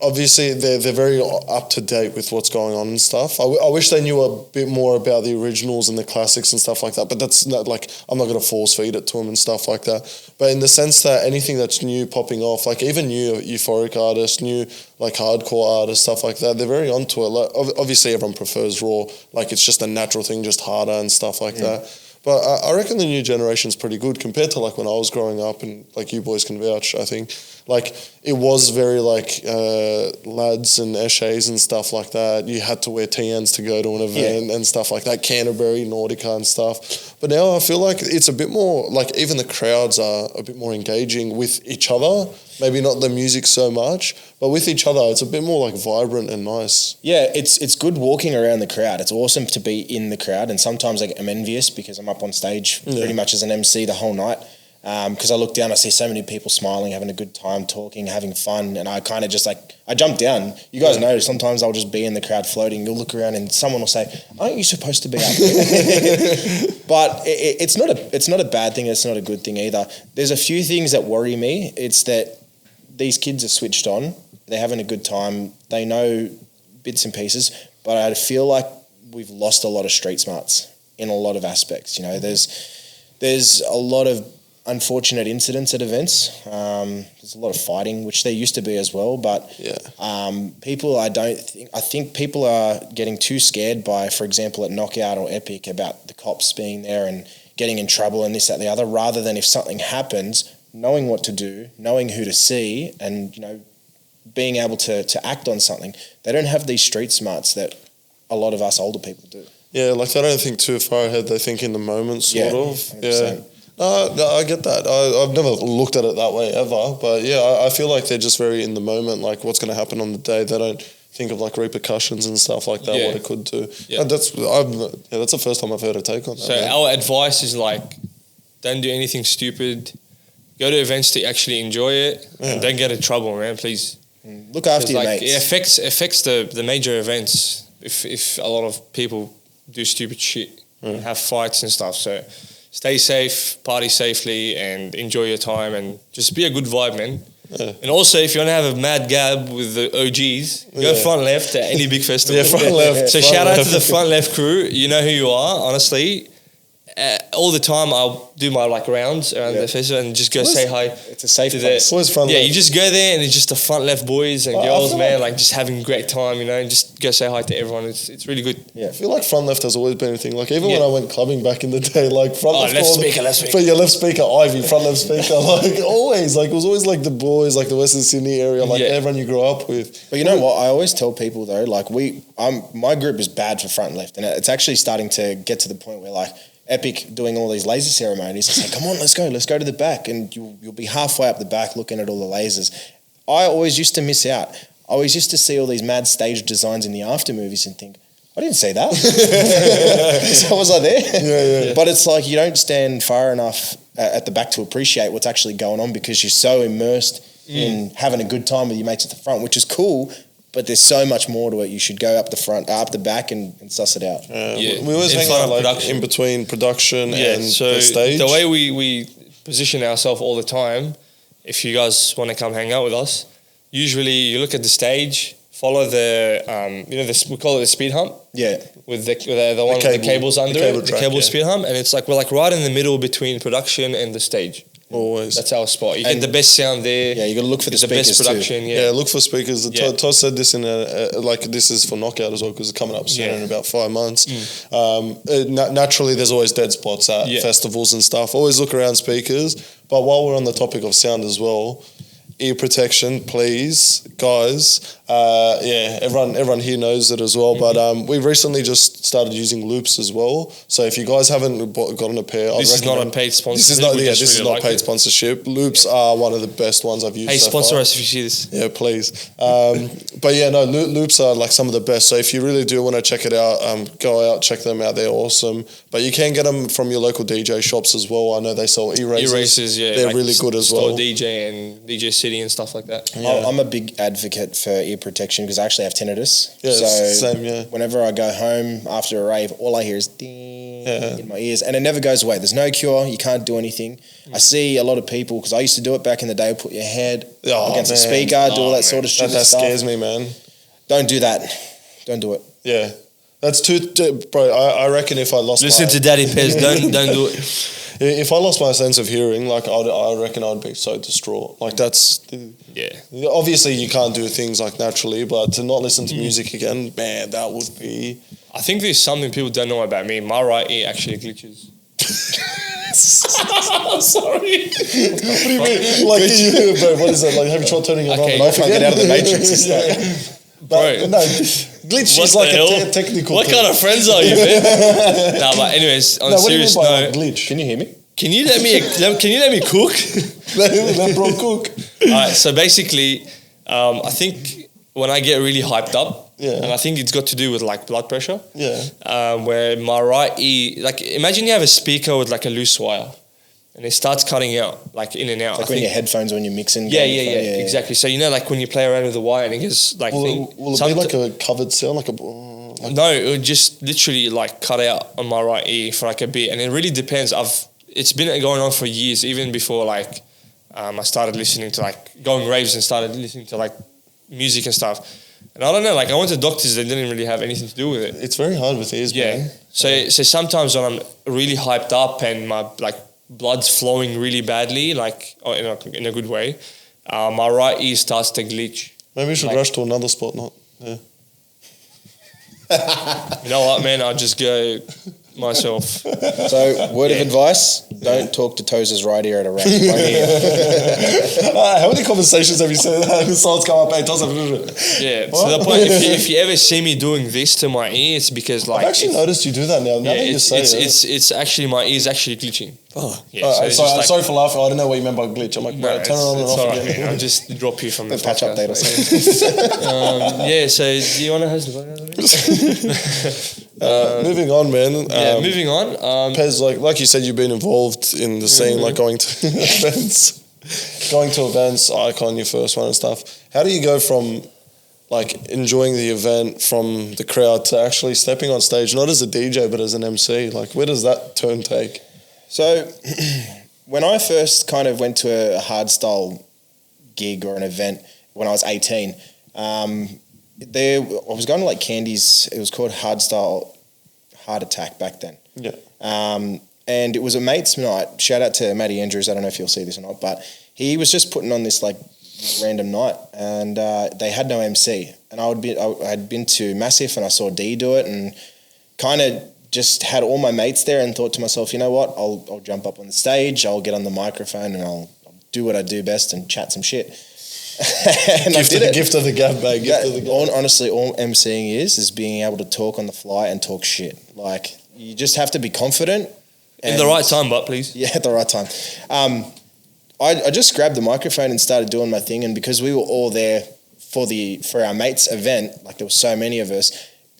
Obviously, they're very up to date with what's going on and stuff. I wish they knew a bit more about the originals and the classics and stuff like that. But that's not like, I'm not going to force feed it to them and stuff like that. But in the sense that anything that's new popping off, like even new euphoric artists, new like hardcore artists, stuff like that, they're very onto it. Like, obviously, everyone prefers raw. Like, it's just a natural thing, just harder and stuff like that. But I reckon the new generation's pretty good compared to like when I was growing up, and like you boys can vouch, I think. Like, it was very like lads and eshays and stuff like that. You had to wear TNs to go to an event and stuff like that, Canterbury, Nautica and stuff. But now I feel like it's a bit more, like even the crowds are a bit more engaging with each other. Maybe not the music so much, but with each other, it's a bit more like vibrant and nice. Yeah, it's good walking around the crowd. It's awesome to be in the crowd, and sometimes I'm envious because I'm up on stage pretty much as an MC the whole night. Because I look down, I see so many people smiling, having a good time, talking, having fun, and I kind of just I jump down. You guys know sometimes I'll just be in the crowd floating. You'll look around and someone will say, "Aren't you supposed to be up there?" But it's not a bad thing. It's not a good thing either. There's a few things that worry me. It's that these kids are switched on. They're having a good time. They know bits and pieces, but I feel like we've lost a lot of street smarts in a lot of aspects. There's a lot of unfortunate incidents at events. There's a lot of fighting, which there used to be as well. But I think people are getting too scared by, for example, at Knockout or Epic, about the cops being there and getting in trouble and this, that, and the other, rather than if something happens, knowing what to do, knowing who to see, and being able to act on something. They don't have these street smarts that a lot of us older people do. Yeah, like they don't think too far ahead. They think in the moment, sort of. 100%. Yeah. No, I get that. I've never looked at it that way ever. But yeah, I feel like they're just very in the moment, like what's going to happen on the day. They don't think of like repercussions and stuff like that, what it could do. Yeah. That's the first time I've heard a take on that. So our advice is like, don't do anything stupid. Go to events to actually enjoy it, and don't get in trouble, man. Please look after your mates. It affects the major events if a lot of people do stupid shit and have fights and stuff. So stay safe, party safely, and enjoy your time, and just be a good vibe, man. Yeah. And also, if you want to have a mad gab with the OGs, go front left at any big festival. Front left. So shout out to the front left crew. You know who you are, honestly. All the time I'll do my like rounds around the festival and just go say hi. It's a safe place. Always front left. You just go there and it's just the front left boys and girls, man, like just having a great time, and just go say hi to everyone. It's really good. Yeah, I feel like front left has always been a thing. Like even when I went clubbing back in the day, like front left speaker. But your left speaker, Ivy, front left speaker, like always. Like it was always like the boys, like the Western Sydney area, like everyone you grew up with. But you know what? I always tell people though, like my group is bad for front left, and it's actually starting to get to the point where like Epic doing all these laser ceremonies. I say, come on, let's go to the back, and you'll be halfway up the back looking at all the lasers. I always used to miss out. I always used to see all these mad stage designs in the after movies and think, I didn't see that. So was I there? Yeah. But it's like you don't stand far enough at the back to appreciate what's actually going on because you're so immersed in having a good time with your mates at the front, which is cool. But there's so much more to it. You should go up the back and suss it out. We always hang out like in between production and so the stage. The way we position ourselves all the time, if you guys want to come hang out with us, usually you look at the stage, follow the we call it the speed hump. Yeah. With the one with the cables under the cable speed hump, and it's like we're like right in the middle between production and the stage. Always. That's our spot. You get the best sound there. Yeah, you got to look for the speakers best production. Too. Yeah, look for speakers. Toz said this in this is for Knockout as well because it's coming up soon in about 5 months. Naturally, there's always dead spots at festivals and stuff. Always look around speakers. But while we're on the topic of sound as well, ear protection, please, guys. Everyone here knows it as well. But we recently just started using loops as well. So if you guys haven't gotten a pair, this is not a paid sponsorship. This is not paid sponsorship. Loops are one of the best ones I've used. Hey, so sponsor far. us if you see this. Yeah, please. But yeah, no, loops are like some of the best. So if you really do want to check it out, go out, check them out. They're awesome. But you can get them from your local DJ shops as well. I know they sell erasers. Yeah, they're like really good as well. DJ and DJ City and stuff like that. Yeah. I'm a big advocate for ear protection because I actually have tinnitus. Yeah, so same, yeah. Whenever I go home after a rave, all I hear is ding in my ears, and it never goes away. There's no cure. You can't do anything. I see a lot of people, because I used to do it back in the day, put your head against the speaker, do all that sort of shit. That scares me, man. Don't do that. Don't do it. Yeah. That's bro, I reckon if I lost Listen to Daddy Pez, don't do it. If I lost my sense of hearing, like I reckon I'd be so distraught. Like obviously you can't do things like naturally, but to not listen to music again, man, that would be. I think there's something people don't know about me. My right ear actually glitches. I'm sorry. What do you mean? Like, bro, what is that? Like, have you tried turning it on? I can't get out of the matrix. Bro, no, glitch is like a technical. What kind of friends are you, man? No, but anyways, on a serious note, glitch. Can you hear me? Can you let me cook? Let bro cook. Alright, so basically, I think when I get really hyped up, and I think it's got to do with like blood pressure. Yeah. Where my right ear, like imagine you have a speaker with like a loose wire, and it starts cutting out, like in and out. Like when your headphones, when you're mixing. Yeah, exactly. So you know, like when you play around with the wire and it gets like. Will it be like a covered sound, like a? No, it would just literally like cut out on my right ear for like a bit, and it really depends. It's been going on for years, even before like I started listening to like going raves and started listening to like music and stuff. And I don't know, like I went to doctors that didn't really have anything to do with it. It's very hard with ears, man. So sometimes when I'm really hyped up and my like blood's flowing really badly, like in a good way, my right ear starts to glitch. Maybe you should rush to another spot, not. Yeah. You know what, man? I'll just go myself. So, word of advice: don't talk to TOZA's right ear at a rave. How many conversations have you said that? The songs come up, hey, TOZA. Yeah, to the point, if you ever see me doing this to my ear, it's because like I've actually noticed you do that now. Now that you say it's actually my ear's actually glitching. Oh, yeah. Sorry for laughing. I don't know what you meant by glitch. I'm like, bro, turn it on and off again. I'll just drop you from the patch podcast, update or something. So do you want to host the moving on, man. Moving on. Pez, like you said, you've been involved in the scene, like going to events, Icon, your first one and stuff. How do you go from like enjoying the event from the crowd to actually stepping on stage, not as a DJ, but as an MC? Like, where does that turn take? So, when I first kind of went to a hardstyle gig or an event when I was 18, I was going to like Candy's. It was called Hardstyle Heart Attack back then. Yeah. And it was a mate's night. Shout out to Matty Andrews. I don't know if you'll see this or not, but he was just putting on this like random night, and they had no MC. And I had been to Massive, and I saw D do it, and kind of just had all my mates there, and thought to myself, you know what? I'll jump up on the stage. I'll get on the microphone, and I'll do what I do best and chat some shit. And gift of the gab bag. Honestly, all MCing is being able to talk on the fly and talk shit. Like, you just have to be confident. In the right time, but please. Yeah, at the right time. I just grabbed the microphone and started doing my thing, and because we were all there for our mates' event, like there were so many of us,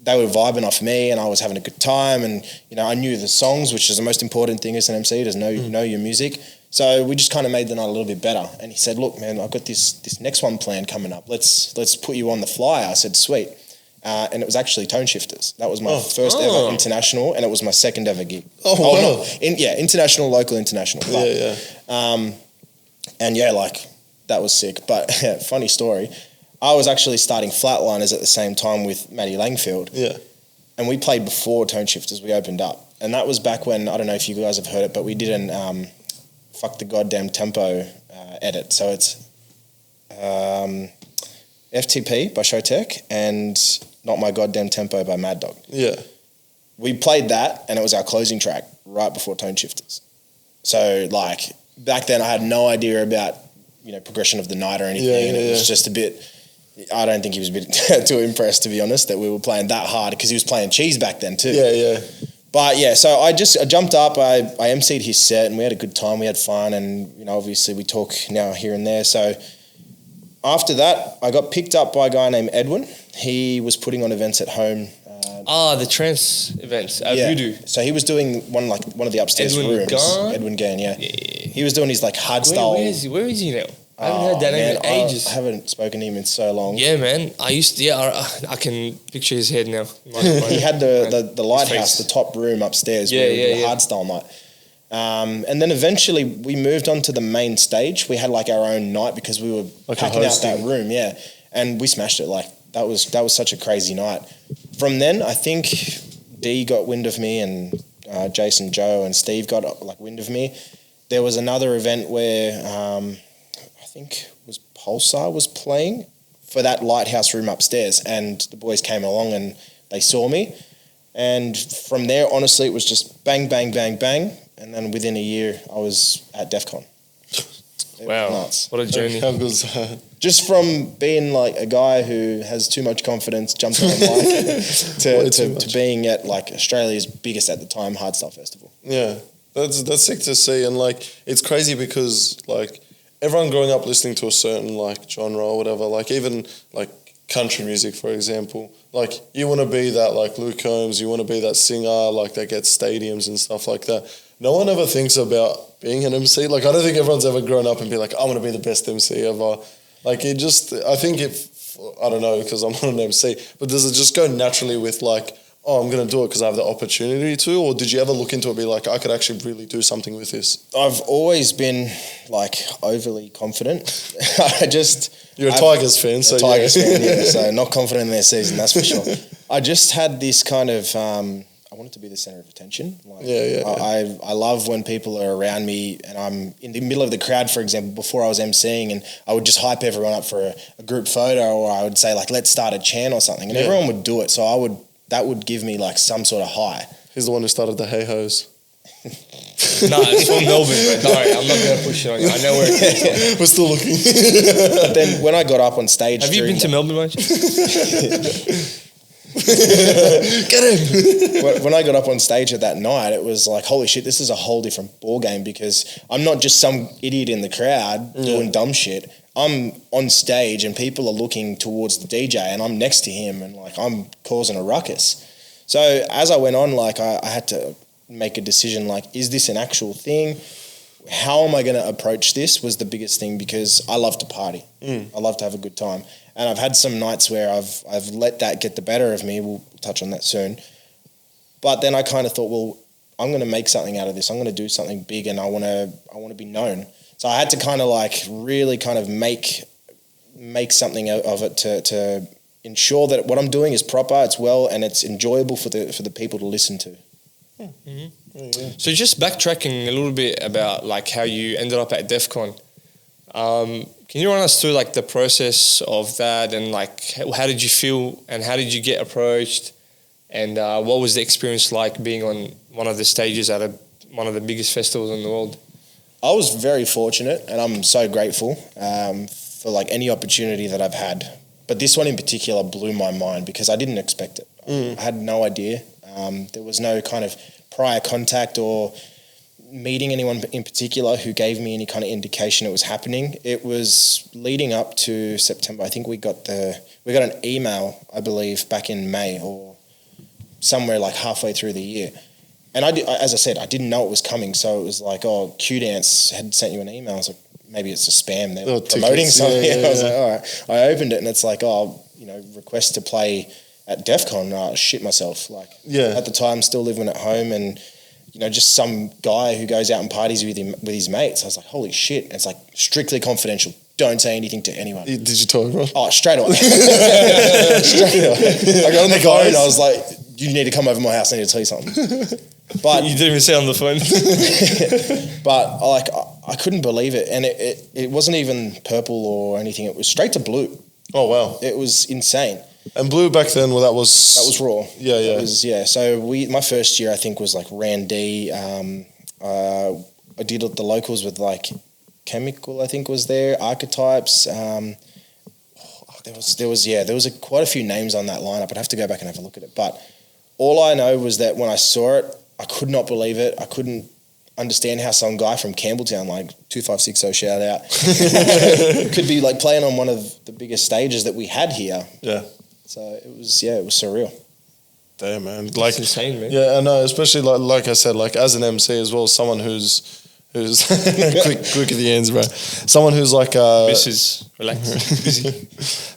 they were vibing off me, and I was having a good time, and I knew the songs, which is the most important thing as an MC, to know your music. So we just kind of made the night a little bit better. And he said, "Look, man, I've got this next one planned coming up. Let's put you on the flyer." I said, "Sweet." And it was actually Tone Shifters. That was my first ever international, and it was my second ever gig. Oh, wow. International, local, international. But, and yeah, like that was sick. But funny story, I was actually starting Flatliners at the same time with Matty Langfield. Yeah. And we played before Tone Shifters. We opened up. And that was back when, I don't know if you guys have heard it, but we did an Fuck the Goddamn Tempo edit. So it's FTP by Showtech and Not My Goddamn Tempo by Mad Dog. Yeah. We played that, and it was our closing track right before Tone Shifters. So, like, back then I had no idea about progression of the night or anything. And it was just a bit. I don't think he was a bit too impressed, to be honest, that we were playing that hard because he was playing cheese back then too. Yeah. But yeah, so I jumped up, I emceed his set and we had a good time, we had fun, and obviously we talk now here and there. So after that, I got picked up by a guy named Edwin. He was putting on events at home. The trance events at Voodoo. So he was doing one of the upstairs rooms. Edwin Gann, yeah. He was doing his like hardstyle. Where is he now? I haven't heard that name in ages. I haven't spoken to him in so long. Yeah, man. I can picture his head now. He had the lighthouse, the top room upstairs where we did hardstyle night. And then eventually we moved on to the main stage. We had like our own night because we were packing out that room, and we smashed it. Like that was such a crazy night. From then, I think D got wind of me, and Jason, Joe, and Steve got like wind of me. There was another event where I think was Pulsar was playing for that lighthouse room upstairs, and the boys came along and they saw me. And from there, honestly, it was just bang, bang, bang, bang. And then within a year, I was at Defcon. Wow, nuts. What a journey. How good was that? Just from being like a guy who has too much confidence, jumping on mic, to being at like Australia's biggest at the time hardstyle festival. Yeah, that's sick to see. And like, it's crazy because like everyone growing up listening to a certain like genre or whatever, like even like country music, for example, like you want to be that like Luke Combs, you want to be that singer like that gets stadiums and stuff like that. No one ever thinks about being an MC. Like, I don't think everyone's ever grown up and be like, I want to be the best MC ever. Like, I think I don't know, because I'm not an MC, but does it just go naturally with like, oh, I'm going to do it because I have the opportunity to? Or did you ever look into it and be like, I could actually really do something with this? I've always been like overly confident. You're a Tigers fan, so Tigers fan, yeah. So not confident in their season, that's for sure. I just had this kind of, I wanted to be the center of attention. Like, I love when people are around me and I'm in the middle of the crowd, for example, before I was emceeing, and I would just hype everyone up for a group photo, or I would say like, let's start a chant or something, and everyone would do it. So that would give me like some sort of high. He's the one who started the Hey Ho's. No, it's from Melbourne, bro. Don't worry, I'm not going to push it on you. I know where it came from. We're still looking. But then when I got up on stage... Have you been to Melbourne, mate? Get him! When I got up on stage at that night, it was like, holy shit, this is a whole different ball game, because I'm not just some idiot in the crowd doing dumb shit. I'm on stage and people are looking towards the DJ and I'm next to him and like I'm causing a ruckus. So as I went on, like I had to make a decision, like, is this an actual thing? How am I going to approach this was the biggest thing, because I love to party. I love to have a good time. And I've had some nights where I've let that get the better of me. We'll touch on that soon. But then I kind of thought, well, I'm going to make something out of this. I'm going to do something big, and I want to be known. So I had to kind of like really kind of make something of it to ensure that what I'm doing is proper, it's well, and it's enjoyable for the people to listen to. Mm-hmm. So just backtracking a little bit about like how you ended up at Defcon. Can you run us through like the process of that, and like how did you feel and how did you get approached, and what was the experience like being on one of the stages at one of the biggest festivals in the world? I was very fortunate, and I'm so grateful for like any opportunity that I've had. But this one in particular blew my mind because I didn't expect it. I had no idea. There was no kind of prior contact or meeting anyone in particular who gave me any kind of indication it was happening. It was leading up to September. I think we got an email, I believe, back in May or somewhere like halfway through the year. And as I said, I didn't know it was coming. So it was like, oh, Q-Dance had sent you an email. I was like, maybe it's a spam. They're promoting something. I was like, all right. I opened it and it's like, request to play at Defcon. I shit myself. Like, at the time, still living at home, and just some guy who goes out and parties with his mates. I was like, holy shit! And it's like strictly confidential. Don't say anything to anyone. Did you tell everyone? Oh, straight away. Straight away. I got on the phone and I was like, you need to come over my house. I need to tell you something. But you didn't even say on the phone. But like, I couldn't believe it, and it wasn't even purple or anything. It was straight to blue. Oh wow! It was insane. And blue back then, well, that was raw. Yeah. It was, So my first year, I think, was like Randy. I did the locals with like Chemical, I think, was there. Archetypes. There was quite a few names on that lineup. I'd have to go back and have a look at it. But all I know was that when I saw it, I could not believe it. I couldn't understand how some guy from Campbelltown, like 2560 shout out, could be like playing on one of the biggest stages that we had here. Yeah. So it was surreal. Damn, man. Like, it's insane, man. Yeah, I know, especially like I said, like as an MC as well, someone who's quick at the ends, bro. Someone who's like Mrs. Relax. Busy.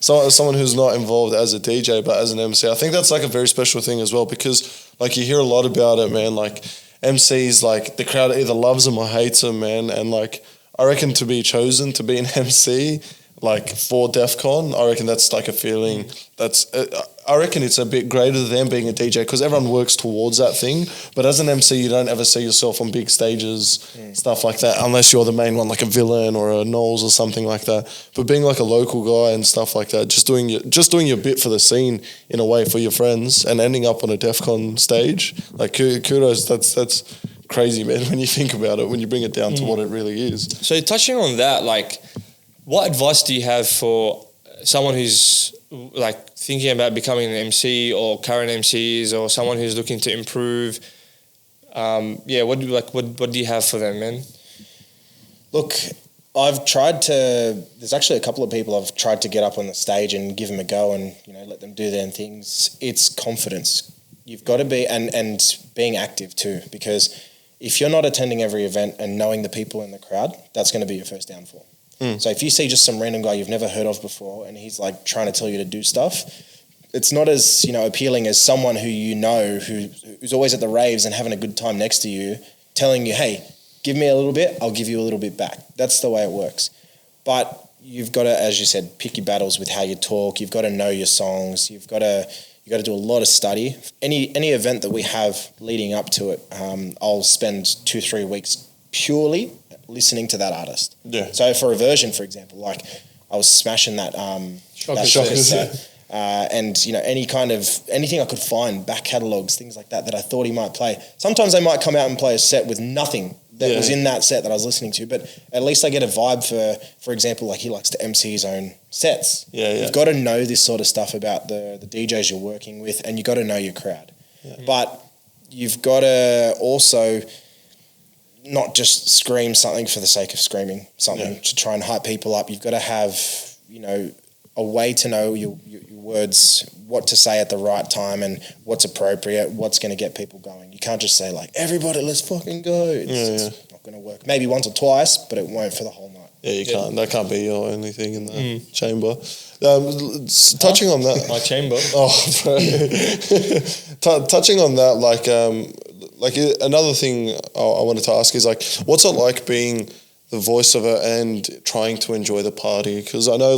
Someone who's not involved as a DJ but as an MC. I think that's like a very special thing as well, because like you hear a lot about it, man. Like MCs, like the crowd either loves them or hates them, man. And like I reckon to be chosen to be an MC, like for Defcon, I reckon that's like a feeling that's, I reckon it's a bit greater than being a DJ, because everyone works towards that thing. But as an MC, you don't ever see yourself on big stages, stuff like that, unless you're the main one, like a Villain or a Knowles or something like that. But being like a local guy and stuff like that, just doing your bit for the scene in a way for your friends and ending up on a Defcon stage, like kudos, that's crazy, man, when you think about it, when you bring it down to what it really is. So touching on that, like, what advice do you have for someone who's like thinking about becoming an MC, or current MCs, or someone who's looking to improve? What do you have for them, man? Look, there's actually a couple of people I've tried to get up on the stage and give them a go and, let them do their things. It's confidence. You've got to be, and being active too, because if you're not attending every event and knowing the people in the crowd, that's going to be your first downfall. So if you see just some random guy you've never heard of before and he's like trying to tell you to do stuff, it's not as, appealing as someone who's always at the raves and having a good time next to you, telling you, hey, give me a little bit, I'll give you a little bit back. That's the way it works. But you've got to, as you said, pick your battles with how you talk. You've got to know your songs. You've got to do a lot of study. Any event that we have leading up to it, I'll spend 2-3 weeks purely listening to that artist. Yeah. So for Reversion, for example, like I was smashing that Shocker set. And anything I could find, back catalogs, things like that I thought he might play. Sometimes they might come out and play a set with nothing that was in that set that I was listening to, but at least I get a vibe for example, like he likes to MC his own sets. You've got to know this sort of stuff about the DJs you're working with, and you've got to know your crowd. But you've got to also not just scream something for the sake of screaming something to try and hype people up. You've got to have, a way to know your words, what to say at the right time and what's appropriate, what's going to get people going. You can't just say like, everybody, let's fucking go. It's not going to work. Maybe once or twice, but it won't for the whole night. Yeah, you can't. That can't be your only thing in the chamber. Touching on that. My chamber. Touching on that, like another thing I wanted to ask is like, what's it like being the voice of it and trying to enjoy the party? Because I know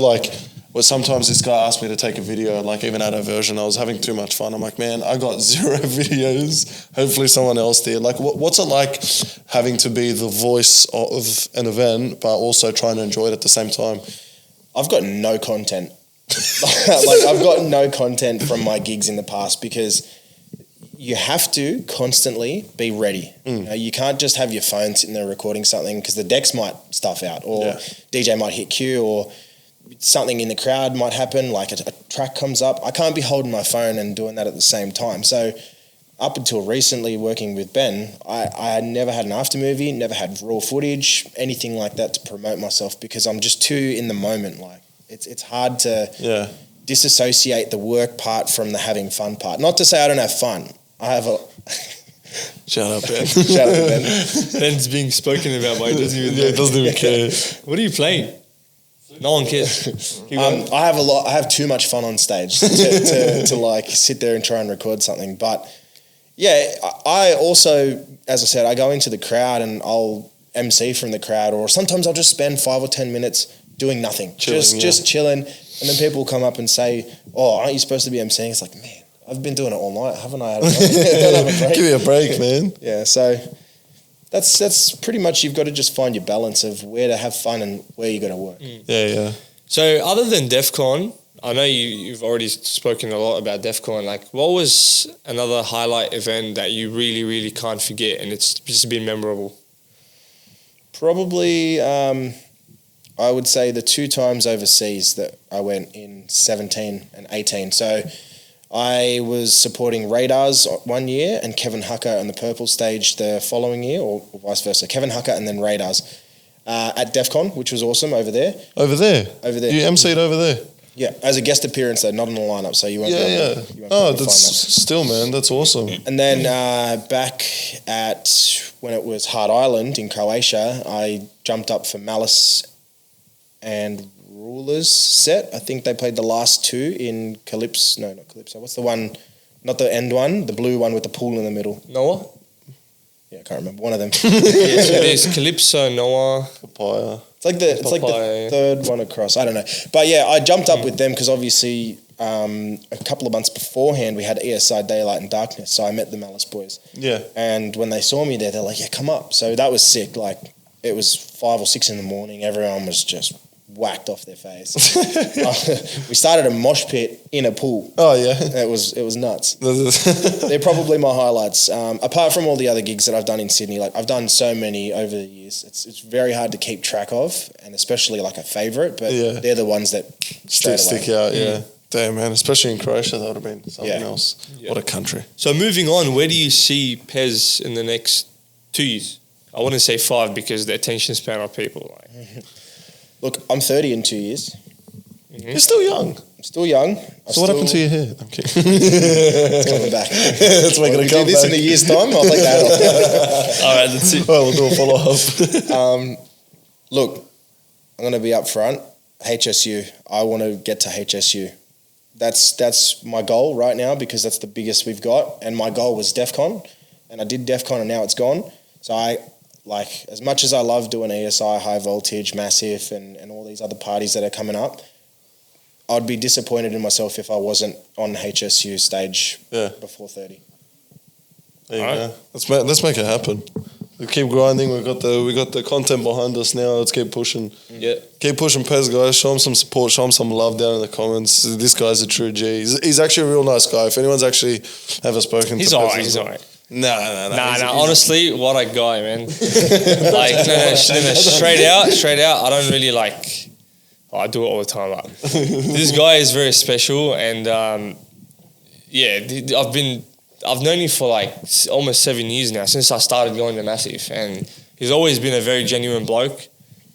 sometimes this guy asked me to take a video, and like even at a version, I was having too much fun. I'm like, man, I got 0 videos. Hopefully someone else did. Like, what's it like having to be the voice of an event, but also trying to enjoy it at the same time? I've got no content. I've got no content from my gigs in the past, because you have to constantly be ready. You can't just have your phone sitting there recording something, because the decks might stuff out, or DJ might hit cue, or something in the crowd might happen, like a track comes up. I can't be holding my phone and doing that at the same time. So up until recently working with Ben, I never had an after movie, never had raw footage, anything like that to promote myself, because I'm just too in the moment. Like it's hard to disassociate the work part from the having fun part. Not to say I don't have fun. I have a... Shout out, Ben. Shout out, Ben. Ben's being spoken about, but he doesn't even care. What are you playing? No one cares. I have too much fun on stage to like sit there and try and record something. But yeah, I also, as I said, I go into the crowd and I'll MC from the crowd, or sometimes I'll just spend 5 or 10 minutes doing nothing, just chilling. And then people will come up and say, "Oh, aren't you supposed to be MCing?" It's like, man, I've been doing it all night, haven't I? Don't have a break. Give me a break, man. Yeah, so that's pretty much, you've got to just find your balance of where to have fun and where you got to work. Yeah. So other than Defcon, I know you've already spoken a lot about Defcon. Like, what was another highlight event that you really, really can't forget and it's just been memorable? Probably I would say the 2 times overseas that I went in 17 and 18. So I was supporting Radars one year and Kevin Hucker on the Purple stage the following year, or vice versa. Kevin Hucker and then Radars at Defcon, which was awesome over there. Over there? Over there. You MC'd over there? Yeah, as a guest appearance though, not in the lineup, so you won't. Yeah. Oh, that's still, man, that's awesome. And then back at when it was Hard Island in Croatia, I jumped up for Malice and Rulers set. I think they played the last 2 in Calypso. No, not Calypso. What's the one? Not the end one. The blue one with the pool in the middle. Noah? Yeah, I can't remember. One of them. Yes, it is. Calypso, Noah. Papaya. It's like the third one across. I don't know. But yeah, I jumped up with them because obviously a couple of months beforehand we had ESI Daylight and Darkness. So I met the Malice boys. Yeah. And when they saw me there, they're like, yeah, come up. So that was sick. Like it was 5 or 6 in the morning. Everyone was just whacked off their face. We started a mosh pit in a pool. Oh yeah. It was nuts. They're probably my highlights. Apart from all the other gigs that I've done in Sydney, like I've done so many over the years. It's very hard to keep track of, and especially like a favourite. But they're the ones that stick out. Yeah. Damn, man. Especially in Croatia, that would have been something else. Yeah. What a country. So moving on, where do you see Pez in the next 2 years? I wouldn't say 5 because the attention span of people. Look, I'm 30 in 2 years. Mm-hmm. You're still young. I'm still young. So what happened to your hair? I'm kidding. It's coming back. It's making a comeback. Do this in a year's time, I'll take that off. All right, that's it. Well, we'll do a follow-up. Look, I'm going to be up front. HSU. I want to get to HSU. That's my goal right now because that's the biggest we've got. And my goal was Defcon. And I did Defcon and now it's gone. So like as much as I love doing ESI, High Voltage, Massive and all these other parties that are coming up, I'd be disappointed in myself if I wasn't on HSU stage before 30. There you go. Let's make it happen. We keep grinding. We got the content behind us now. Let's keep pushing. Yeah. Keep pushing, Pez, guys. Show him some support. Show him some love down in the comments. This guy's a true G. He's actually a real nice guy. If anyone's actually ever spoken to Pez. He's alright. No. Honestly, what a guy, man. Straight out. I don't really like. I do it all the time. Like, this guy is very special, and I've known him for like almost 7 years now since I started going to Massive, and he's always been a very genuine bloke,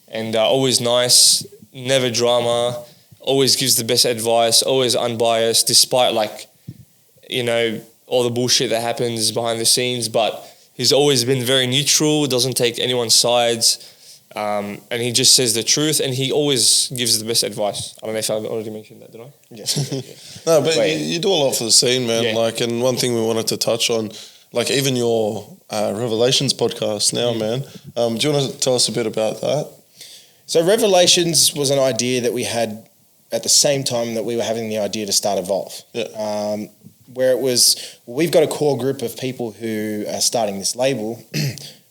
and always nice, never drama, always gives the best advice, always unbiased, despite all the bullshit that happens behind the scenes, but he's always been very neutral, doesn't take anyone's sides, and he just says the truth, and he always gives the best advice. I don't know if I've already mentioned that, did I? Yes. No, but you do a lot for the scene, man. Yeah. And one thing we wanted to touch on, even your Revelations podcast now, man. Do you want to tell us a bit about that? So Revelations was an idea that we had at the same time that we were having the idea to start Evolve. Yeah. Where it was, we've got a core group of people who are starting this label.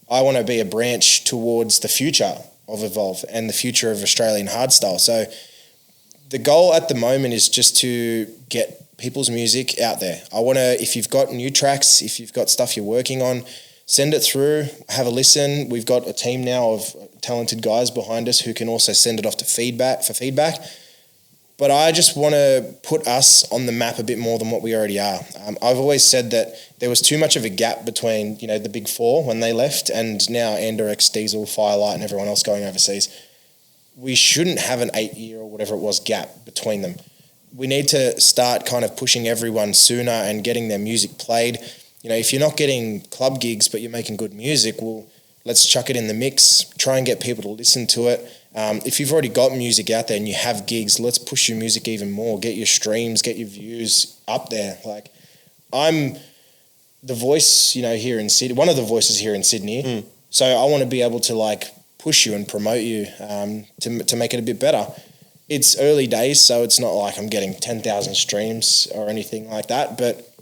I want to be a branch towards the future of Evolve and the future of Australian hardstyle. So the goal at the moment is just to get people's music out there. I want to, if you've got new tracks, if you've got stuff you're working on, send it through, have a listen. We've got a team now of talented guys behind us who can also send it off to feedback. But I just want to put us on the map a bit more than what we already are. I've always said that there was too much of a gap between, the big four when they left and now Anderex, Diesel, Firelight and everyone else going overseas. We shouldn't have an 8-year or whatever it was gap between them. We need to start kind of pushing everyone sooner and getting their music played. If you're not getting club gigs but you're making good music, well, let's chuck it in the mix, try and get people to listen to it. If you've already got music out there and you have gigs, let's push your music even more. Get your streams, get your views up there. Like, I'm the voice, here in Sydney, one of the voices here in Sydney. So I want to be able to push you and promote you to make it a bit better. It's early days, so it's not like I'm getting 10,000 streams or anything like that. But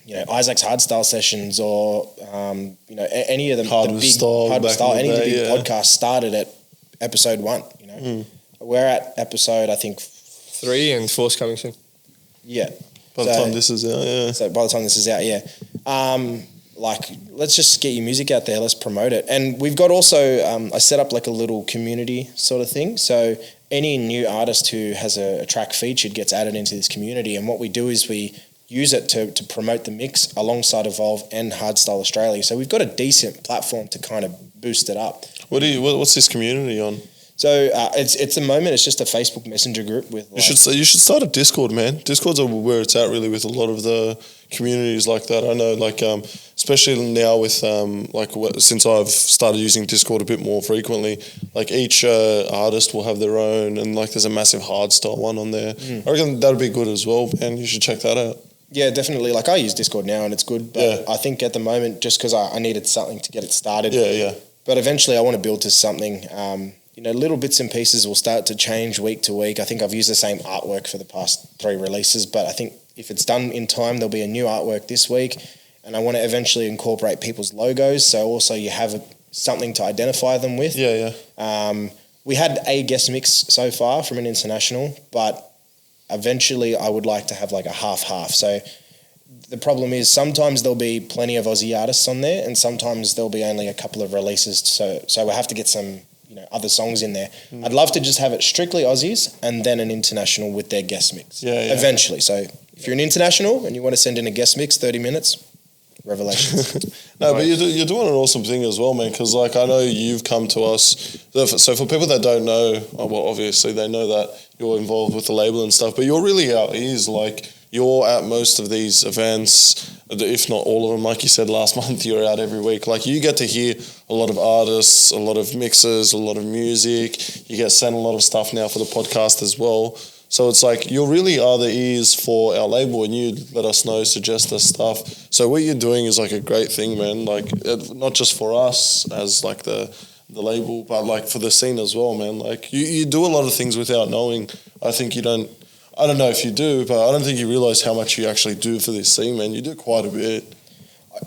Isaac's Hardstyle sessions or any of them, Hardstyle, any of the big podcasts started at episode 1. We're at episode, I think 3 and 4's coming soon. Yeah. By the time this is out, yeah. So by the time this is out, yeah. like, let's just get your music out there. Let's promote it. And we've got also, I set up like a little community sort of thing. So any new artist who has a track featured gets added into this community. And what we do is we use it to promote the mix alongside Evolve and Hardstyle Australia. So we've got a decent platform to kind of boost it up. What's this community on? So it's at the moment it's just a Facebook Messenger group with. Like, you should start a Discord, man. Discord's where it's at really with a lot of the communities like that. I know, like especially now with since I've started using Discord a bit more frequently, like each artist will have their own, and like there's a massive hardstyle one on there. I reckon that'd be good as well, man. You should check that out. Yeah, definitely. Like I use Discord now and it's good, but I think at the moment just because I needed something to get it started. Yeah. But eventually I want to build to something. Little bits and pieces will start to change week to week. I think I've used the same artwork for the past 3 releases, but I think if it's done in time, there'll be a new artwork this week. And I want to eventually incorporate people's logos. So also you have something to identify them with. Yeah. We had a guest mix so far from an international, but eventually I would like to have like a half-half. So the problem is sometimes there'll be plenty of Aussie artists on there and sometimes there'll be only a couple of releases. So we'll have to get some other songs in there. I'd love to just have it strictly Aussies and then an international with their guest mix. Yeah. Eventually. So if you're an international and you want to send in a guest mix, 30 minutes, revelations. No, but you're doing an awesome thing as well, man, because like I know you've come to us. So for people that don't know, well, obviously they know that you're involved with the label and stuff, but you're really out ears. Like you're at most of these events, if not all of them. Like you said last month, you're out every week. Like you get to hear a lot of artists, a lot of mixes, a lot of music. You get sent a lot of stuff now for the podcast as well. So it's like you really are the ears for our label and you let us know, suggest us stuff. So what you're doing is like a great thing, man. Like not just for us as like the label, but like for the scene as well, man. Like you do a lot of things without knowing. I don't know if you do, but I don't think you realise how much you actually do for this scene, man. You do quite a bit.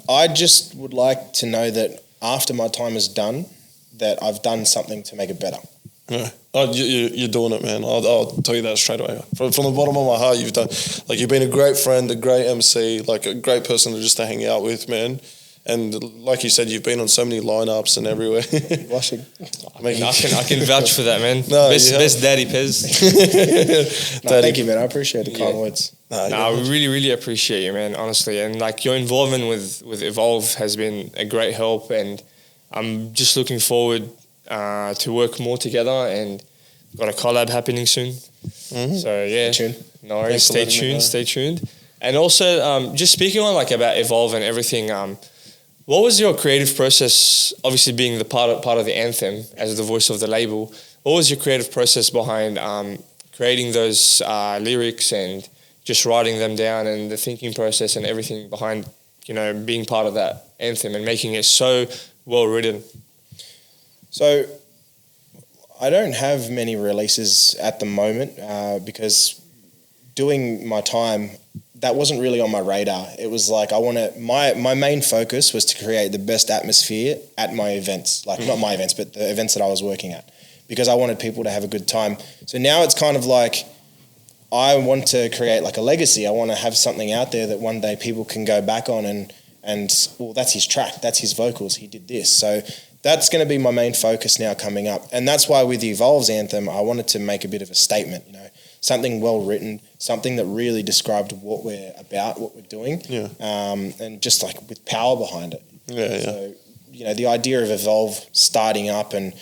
I just would like to know that after my time is done, that I've done something to make it better. Yeah. Oh, you're doing it, man. I'll tell you that straight away. From the bottom of my heart, you've been a great friend, a great MC, like a great person to hang out with, man. And like you said, you've been on so many lineups and everywhere. Blushing. I can vouch for that, man. Best daddy, Pez. Thank you, man. I appreciate the kind words. We really, really appreciate you, man, honestly. And like your involvement with Evolve has been a great help, and I'm just looking forward to work more together, and got a collab happening soon. Mm-hmm. So yeah, stay tuned. No worries, stay tuned. And also, just speaking on like about Evolve and everything, what was your creative process? Obviously, being the part of the anthem as the voice of the label, what was your creative process behind creating those lyrics and just writing them down, and the thinking process and everything behind, being part of that anthem and making it so well written? So I don't have many releases at the moment because doing my time, that wasn't really on my radar. It was like my main focus was to create the best atmosphere at my events, like not my events, but the events that I was working at, because I wanted people to have a good time. So now it's kind of like I want to create like a legacy. I want to have something out there that one day people can go back on and well, that's his track, that's his vocals, he did this. So that's going to be my main focus now coming up. And that's why with the Evolve's anthem, I wanted to make a bit of a statement, something well written, something that really described what we're about, what we're doing, and just like with power behind it. Yeah. So, the idea of Evolve starting up and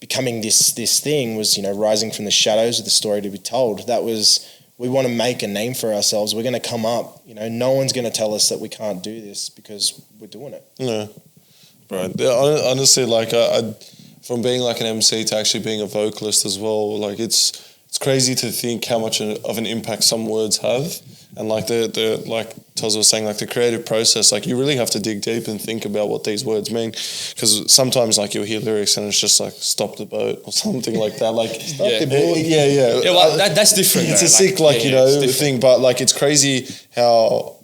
becoming this thing was, rising from the shadows with the story to be told. That was, we want to make a name for ourselves. We're going to come up, no one's going to tell us that we can't do this because we're doing it. Yeah. Right. Yeah, honestly, like from being like an MC to actually being a vocalist as well, like it's crazy to think how much of an impact some words have, and like the like Toz was saying, like the creative process, like you really have to dig deep and think about what these words mean, because sometimes like you'll hear lyrics and it's just like stop the boat or something like that, like stop the boat. Yeah. Well, that's different. It's though. a sick thing, but like it's crazy how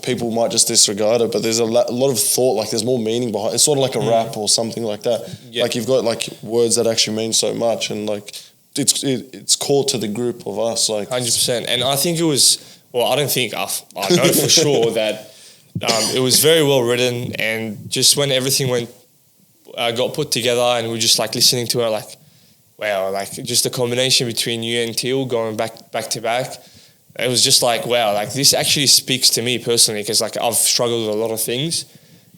people might just disregard it, but there's a lot of thought, like there's more meaning behind it. It's sort of like a rap or something like that. Yeah. Like you've got like words that actually mean so much, and like it's core to the group of us, like 100%. And I think it was, well, I don't think, I know for sure that it was very well written, and just when everything got put together, and we were just like listening to it, like, wow, like just the combination between you and Teal going back to back, it was just like, wow, like this actually speaks to me personally, because like I've struggled with a lot of things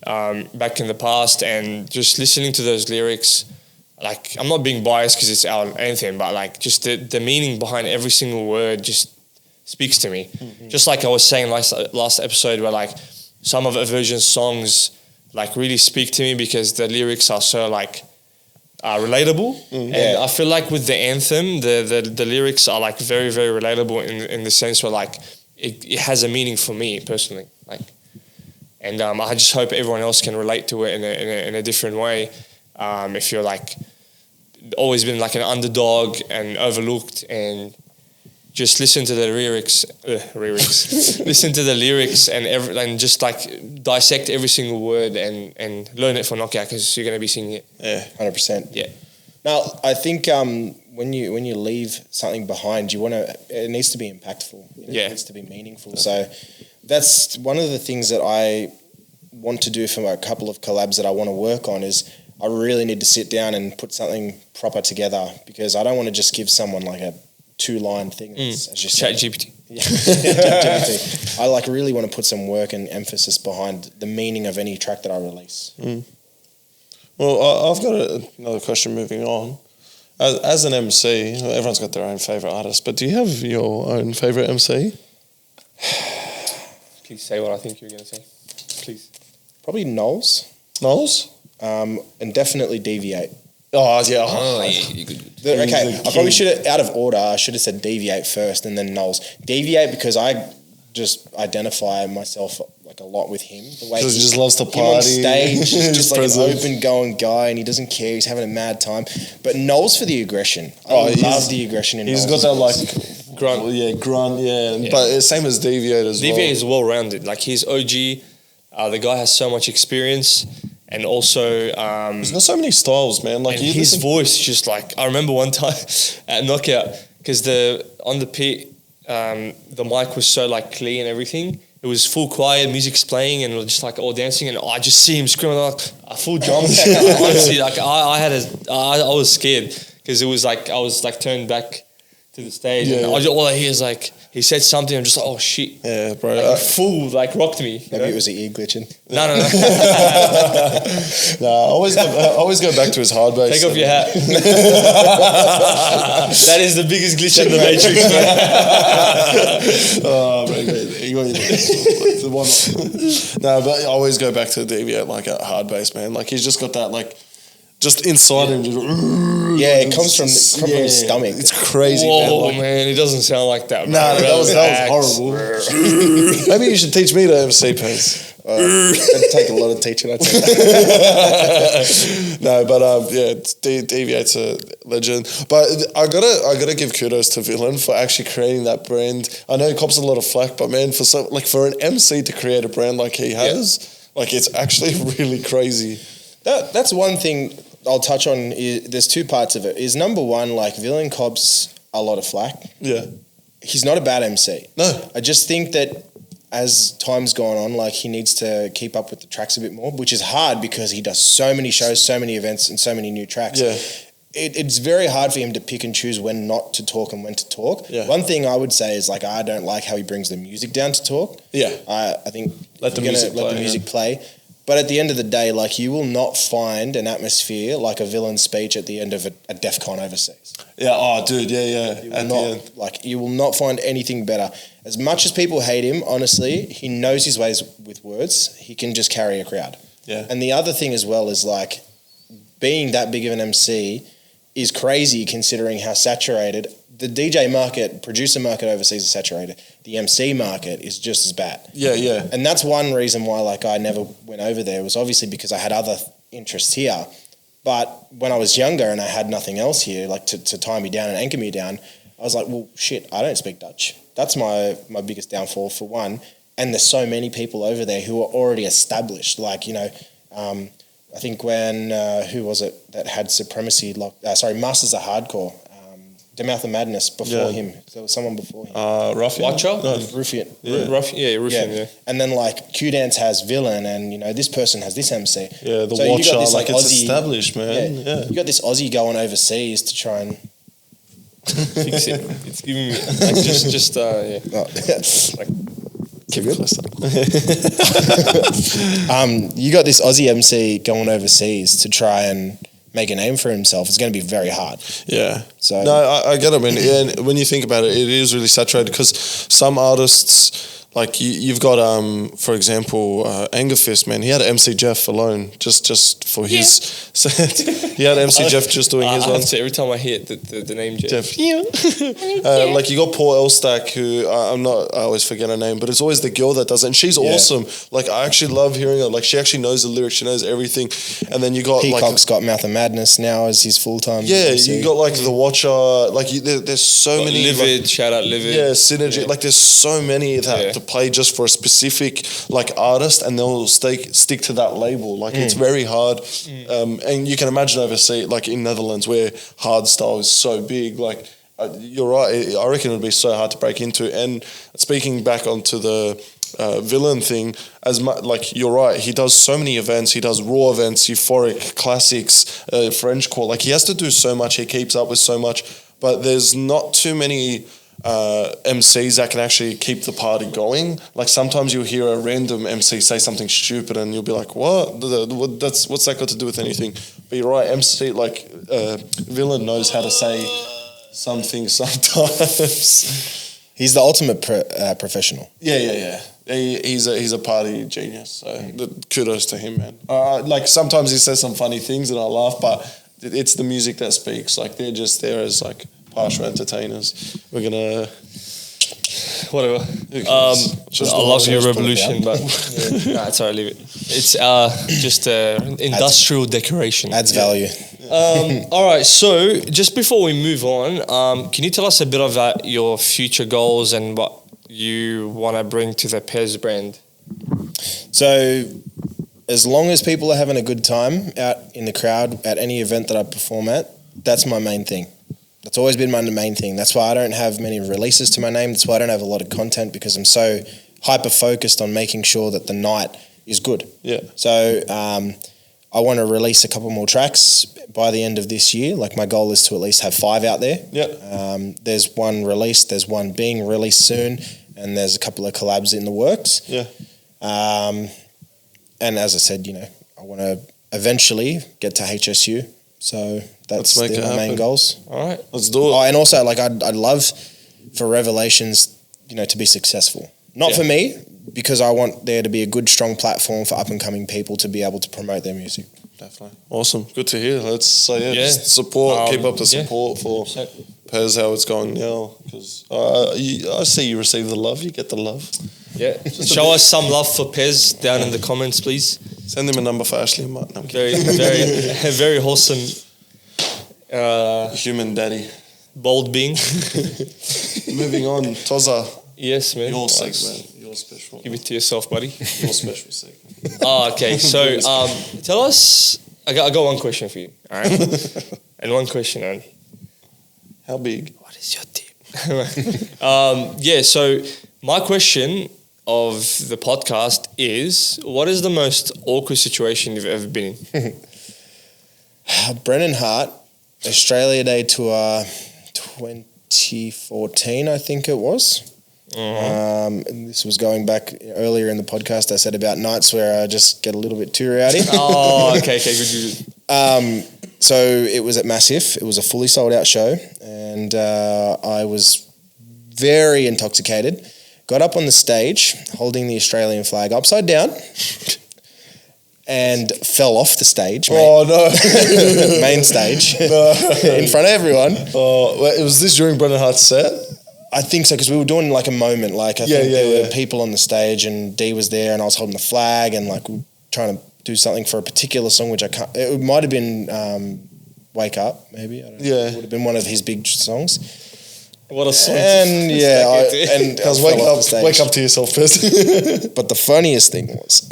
back in the past, and just listening to those lyrics, like I'm not being biased because it's our anthem, but like just the meaning behind every single word just speaks to me. Mm-hmm. Just like I was saying last episode, where like some of Aversion's songs like really speak to me because the lyrics are so like relatable. And I feel like with the anthem, the lyrics are like very, very relatable in the sense where like it has a meaning for me personally. Like, and I just hope everyone else can relate to it in a different way. If you're like always been like an underdog and overlooked, and just listen to the lyrics, listen to the lyrics and just like dissect every single word and learn it for knockout, because you're going to be singing it. Yeah, 100%. Yeah. Now, I think when you leave something behind, it needs to be impactful. It needs to be meaningful. So that's one of the things that I want to do for a couple of collabs that I want to work on is I really need to sit down and put something proper together, because I don't want to just give someone like a 2-line thing. As you said. ChatGPT. Yeah. ChatGPT. I like really want to put some work and emphasis behind the meaning of any track that I release. Well, I've got another question moving on. As an MC, everyone's got their own favourite artist, but do you have your own favourite MC? Please say what I think you're going to say. Please. Probably Knowles. Knowles? And definitely Deviate. Oh, yeah. You're good. Okay, I probably should have, out of order, I should have said Deviate first and then Knowles. Deviate because I just identify myself like a lot with him. The way he just loves to party. On stage, he's just like an open-going guy, and he doesn't care. He's having a mad time. But Knowles for the aggression. I love the aggression in Knowles. He's got that like grunt. Yeah. But same as Deviate as well. Deviate is well-rounded. Like he's OG. The guy has so much experience. And also, he's got so many styles, man. Like his voice, just like I remember one time at Knockout, because on the pit, the mic was so like clear and everything. It was full quiet, music's playing, and we're just like all dancing, and I just see him screaming like a full drum. Honestly, like I was scared, because it was like I was like turned back to the stage, and all I hear is like. He said something, I'm just like, oh shit. Yeah, bro. Like full, like rocked me. Maybe it was the ear glitching. No. No, I always go back to his hard bass. Take off your hat. That is the biggest glitch in the Matrix, man. Oh, man. You got No, but I always go back to Deviate, like a hard bass, man. Like he's just got that, like, just inside him. It comes from his stomach. It's crazy. Whoa, man, it doesn't sound like that. Nah, that was horrible. Maybe you should teach me to MC Pez. It'd take a lot of teaching, I'd say. No, but Deviate's a legend. But I gotta give kudos to Villain for actually creating that brand. I know he cops a lot of flack, but man, for an MC to create a brand like he has, like it's actually really crazy. That's one thing I'll touch on. There's two parts of it. Is number one, like Villain cops a lot of flack. Yeah. He's not a bad MC. No. I just think that as time's gone on, like he needs to keep up with the tracks a bit more, which is hard because he does so many shows, so many events, and so many new tracks. Yeah. It's very hard for him to pick and choose when not to talk and when to talk. Yeah. One thing I would say is like I don't like how he brings the music down to talk. Yeah. I think let the music play. But at the end of the day, like you will not find an atmosphere like a Villain speech at the end of a Defcon overseas. Yeah, oh dude, yeah. You will not find anything better. As much as people hate him, honestly, he knows his ways with words. He can just carry a crowd. Yeah. And the other thing as well is like being that big of an MC is crazy considering how saturated the DJ market, producer market overseas is saturated. The MC market is just as bad. Yeah. And that's one reason why like I never went over there, was obviously because I had other interests here. But when I was younger and I had nothing else here, like to tie me down and anchor me down, I was like, well, shit, I don't speak Dutch. That's my biggest downfall for one. And there's so many people over there who are already established. Like, I think when, who was it that had Supremacy, Masters of Hardcore, The Mouth of Madness before him. There was someone before him. Ruffian. Watcher? No. Ruffian. Ruffian, yeah. And then like Q Dance has Villain, and you know this person has this MC. Yeah, the So you Watcher, got this, like it's Aussie- established, man. Yeah. You got this Aussie going overseas to try and. Fix it. It's giving me like just yeah. Like Keep it closer. You got this Aussie MC going overseas to try and make a name for himself. It's going to be very hard. Yeah. So- no, I get it, man. And when you think about it, it is really saturated because some artists, like you've got, for example, Anger Fist, man. He had MC Jeff alone, just for his set. He had MC Jeff just doing his I one. have to, every time I hear the name Jeff. Like you got Paul Elstack, who I always forget her name, but it's always the girl that does it, and she's awesome. Like I actually love hearing her. Like she actually knows the lyrics, she knows everything. And then you got Peacock's got Mouth of Madness now as his full-time MC. you got like the Watcher. Like there's so many. Livid, like, shout out Livid. yeah, synergy. Like there's so many that to play just for a specific like artist, and they'll stick to that label. Like it's very hard, and you can imagine overseas, like in Netherlands, where hardstyle is so big. Like you're right. I reckon it would be so hard to break into. And speaking back onto the Villain thing, as much like you're right, he does so many events. He does raw events, euphoric, classics, French core. Like he has to do so much. He keeps up with so much, but there's not too many MCs that can actually keep the party going. Like sometimes you'll hear a random MC say something stupid and you'll be like, what? What's that got to do with anything? But you're right, MC, like Villain knows how to say something sometimes. He's the ultimate professional. Yeah. He's a party genius. So kudos to him, man. Like sometimes he says some funny things and I laugh, but it's the music that speaks. Like they're just there as like partial entertainers. We're gonna Whatever. I love your revolution, but nah, sorry, leave it. It's just industrial decoration. Adds value. All right, so just before we move on, can you tell us a bit about your future goals and what you want to bring to the Pez brand? So, as long as people are having a good time out in the crowd at any event that I perform at, that's my main thing. That's always been my main thing. That's why I don't have many releases to my name. That's why I don't have a lot of content, because I'm so hyper-focused on making sure that the night is good. Yeah. So I want to release a couple more tracks by the end of this year. Like my goal is to at least have 5 out there. Yeah. There's one released, there's one being released soon, and there's a couple of collabs in the works. Yeah. And as I said, I want to eventually get to HSU. So that's my main goals. All right, let's do it. Oh, and also, like, I'd love for Revelations, to be successful. Not for me, because I want there to be a good, strong platform for up-and-coming people to be able to promote their music. Definitely. Awesome. Good to hear. Let's say just support, keep up the support for Pez, how it's going now. Because I see you receive the love, you get the love. Yeah. Show us some love for Pez down in the comments, please. Send him a number for Ashley and Martin. Very wholesome. Human daddy. Bold being. Moving on. TOZA. Yes, man. Your segment. Your special. Give it to yourself, buddy. Your special segment. Okay. So tell us, I got one question for you. All right. And one question only. How big? What is your tip? So my question of the podcast is, what is the most awkward situation you've ever been in? Brennan Hart, Australia Day Tour 2014, I think it was. And this was going back earlier in the podcast. I said about nights where I just get a little bit too rowdy. Okay, good. So it was at Massif. It was a fully sold out show, and I was very intoxicated. Got up on the stage holding the Australian flag upside down and fell off the stage. Oh, no. Main stage. In front of everyone. Was this during Brennan Hart's set? I think so, because we were doing like a moment. Like I think there were people on the stage, and Dee was there, and I was holding the flag, and like we were trying to do something for a particular song, which I can't. It might have been "Wake Up," maybe. I don't know. It would have been one of his big songs. What a song! And because wake up to yourself first. But the funniest thing was,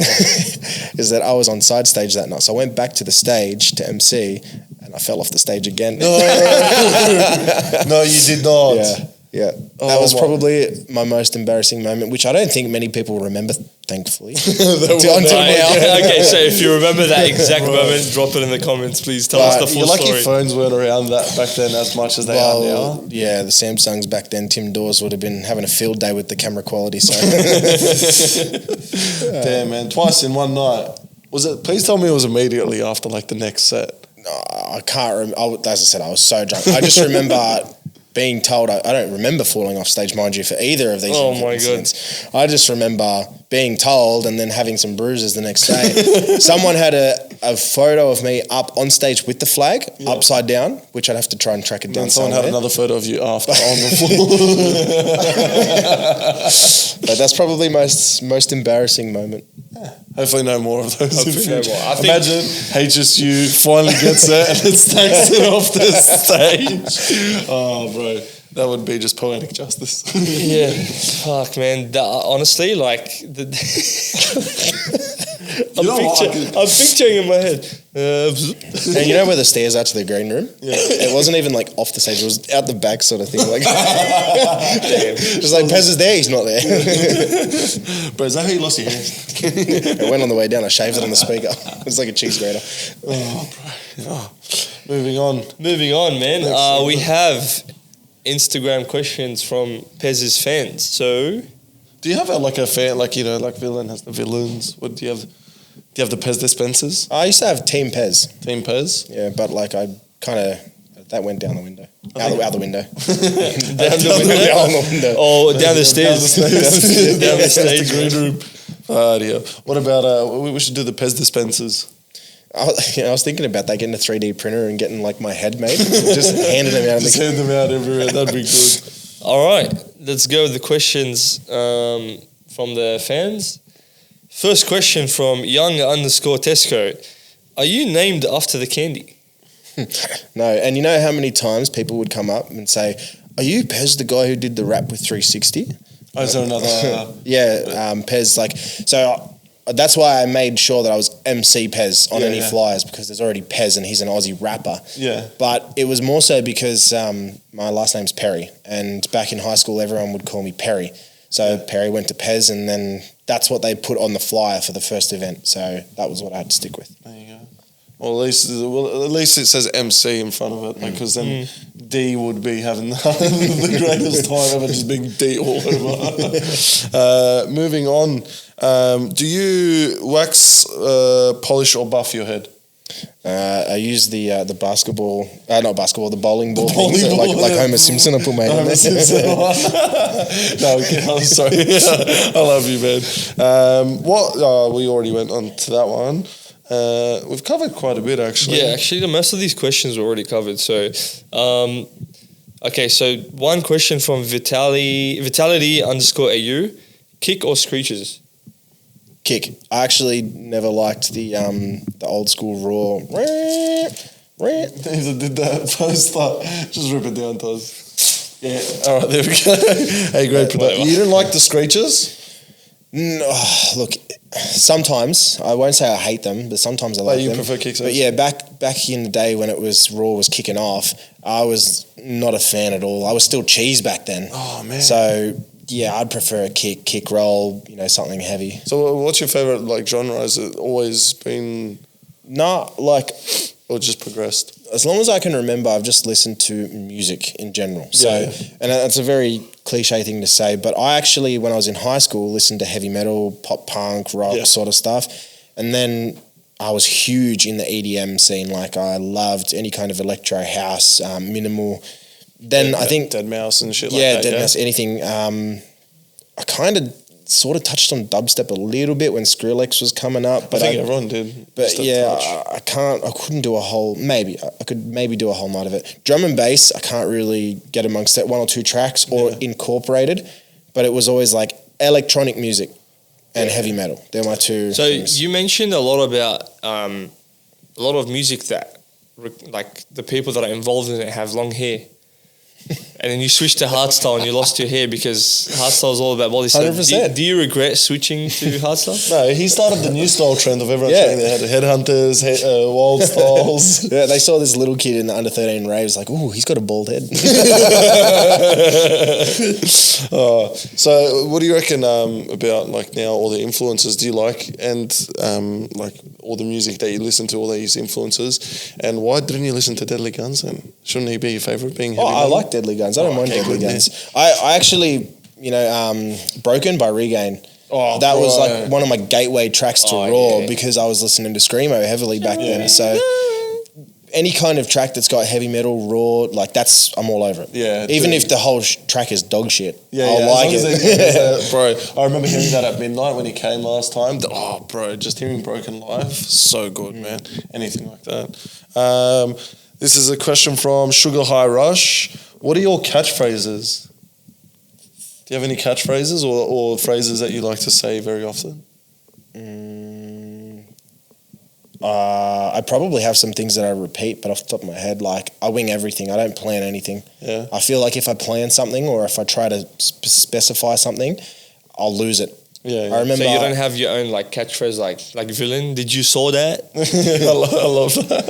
is that I was on side stage that night, so I went back to the stage to MC, and I fell off the stage again. No, you did not. Yeah. That was probably my most embarrassing moment, which I don't think many people remember, thankfully. Until now. Okay, so if you remember that exact moment, drop it in the comments, please. Tell us the full You're lucky story. phones weren't around that back then as much as they are now. Yeah, the Samsungs back then, Tim Dawes would have been having a field day with the camera quality. So, Damn, man, twice in one night. Was it? Please tell me it was immediately after like the next set. I can't remember. As I said, I was so drunk. I just remember being told, I don't remember falling off stage, mind you, for either of these incidents. I just remember being told and then having some bruises the next day. Someone had a photo of me up on stage with the flag, upside down, which I'd have to try and track it down. And someone had another photo of you after on the floor. But that's probably most embarrassing moment. Hopefully no more of those in Hopefully no future. more. I think- Imagine HSU finally gets it and it stacks it off the stage. Oh, bro. That would be just poetic justice. Yeah, fuck, man. Honestly, like, I'm picturing in my head. And you know where the stairs are to the green room? Yeah. It wasn't even like off the stage, it was out the back sort of thing. Like, just like Pez is there, he's not there. Bro, is that how you lost your hair? It went on the way down, I shaved it on the speaker. It was like a cheese grater. Oh, bro. Oh. Moving on. Moving on, man. We have Instagram questions from Pez's fans. So, do you have like a fan, like, you know, like Villain has the villains? What do you have? Do you have the Pez dispensers? I used to have Team Pez. Team Pez? Yeah, but like I kind of, that went down the window. Out the window. down the window? Oh, down the stairs. Down the stage. Green room. Yeah. What about, we should do the Pez dispensers. I was thinking about that, getting a 3D printer and getting like my head made. Just handing them out. Just hand them out everywhere. That'd be good. All right, let's go with the questions from the fans. First question from young_Tesco. Are you named after the candy? No, and you know how many times people would come up and say, "Are you Pez, the guy who did the rap with 360?" Oh, is there another? Pez. Like, so that's why I made sure that I was MC Pez on any flyers, because there's already Pez and he's an Aussie rapper. Yeah. But it was more so because my last name's Perry, and back in high school everyone would call me Perry. So Perry went to Pez, and then that's what they put on the flyer for the first event. So that was what I had to stick with. There you go. Well, at least it says MC in front of it, because then D would be having the greatest time ever, just being D all over. Moving on, do you wax, polish, or buff your head? I use the basketball, not basketball, the bowling ball things, like Homer Simpson. I put my hand on there. No, I'm sorry. I love you, man. We already went on to that one. We've covered quite a bit, actually. Yeah, actually, most of these questions were already covered. So, okay, so one question from Vitality_AU. Kick or screeches? Kick. I actually never liked the old school raw. Either did that poster. Just rip it down, Toz. Yeah. All right, there we go. Hey, great production. You didn't like the screeches? No, look, sometimes, I won't say I hate them, but sometimes I like them. You prefer kicks? But yeah, back in the day when it was raw was kicking off, I was not a fan at all. I was still cheese back then. Oh, man. So yeah, I'd prefer a kick roll, something heavy. So what's your favourite like genre? Has it always been... No, like... Or just progressed? As long as I can remember, I've just listened to music in general. So, and that's a very cliche thing to say, but I actually, when I was in high school, listened to heavy metal, pop punk, rock sort of stuff. And then I was huge in the EDM scene. Like I loved any kind of electro house, minimal. Then I think... Dead Mouse and shit like that. Yeah, Dead Mouse, anything. I kind of sort of touched on dubstep a little bit when Skrillex was coming up, but I think everyone did. But I couldn't do a whole. Maybe I could do a whole night of it. Drum and bass, I can't really get amongst that, one or two tracks or incorporated, but it was always like electronic music and heavy metal. They're my two. So things. you mentioned a lot about a lot of music that like the people that are involved in it have long hair. and then you switched to hardstyle and you lost your hair because hardstyle is all about body style. 100%. Do you regret switching to hardstyle? No, he started the new style trend of everyone saying they had headhunters, wild styles. Yeah, they saw this little kid in the under 13 raves, like, ooh, he's got a bald head. So what do you reckon about like now all the influences do you like and like all the music that you listen to, all these influences, and why didn't you listen to Deadly Guns then? Shouldn't he be your favourite being heavy I metal? like Deadly Guns. I don't mind Deadly Guns. I actually, Broken by Regain. Oh, that was bro. like one of my gateway tracks to Raw because I was listening to Screamo heavily back then. So any kind of track that's got heavy metal, raw, like I'm all over it. Yeah, even if the whole track is dog shit, I'll like like it. Bro, I remember hearing that at midnight when he came last time. Oh, bro, just hearing Broken live, so good, man. Anything like that. This is a question from Sugar High Rush. What are your catchphrases? Do you have any catchphrases or phrases that you like to say very often? I probably have some things that I repeat, but off the top of my head, like I wing everything. I don't plan anything. Yeah. I feel like if I plan something or if I try to specify something, I'll lose it. Yeah. I remember. So you don't have your own like catchphrase like villain? Did you saw that? I love that.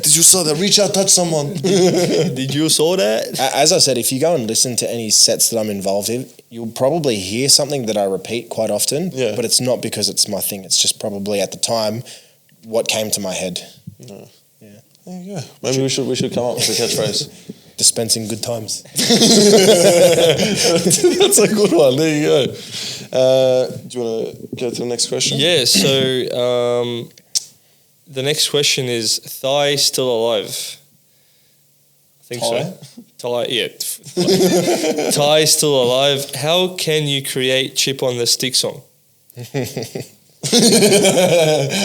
Did you saw that? Reach out, touch someone. Did you saw that? As I said, if you go and listen to any sets that I'm involved in, you'll probably hear something that I repeat quite often. Yeah. But it's not because it's my thing. It's just probably at the time what came to my head. No. Yeah. There you go. Maybe we should come up with a catchphrase. Dispensing good times. That's a good one. There you go. Do you want to go to the next question? Yeah, so the next question is Thigh still alive? I think so. Thigh, yeah. Thigh still alive. How can you create Chip on the Stick song?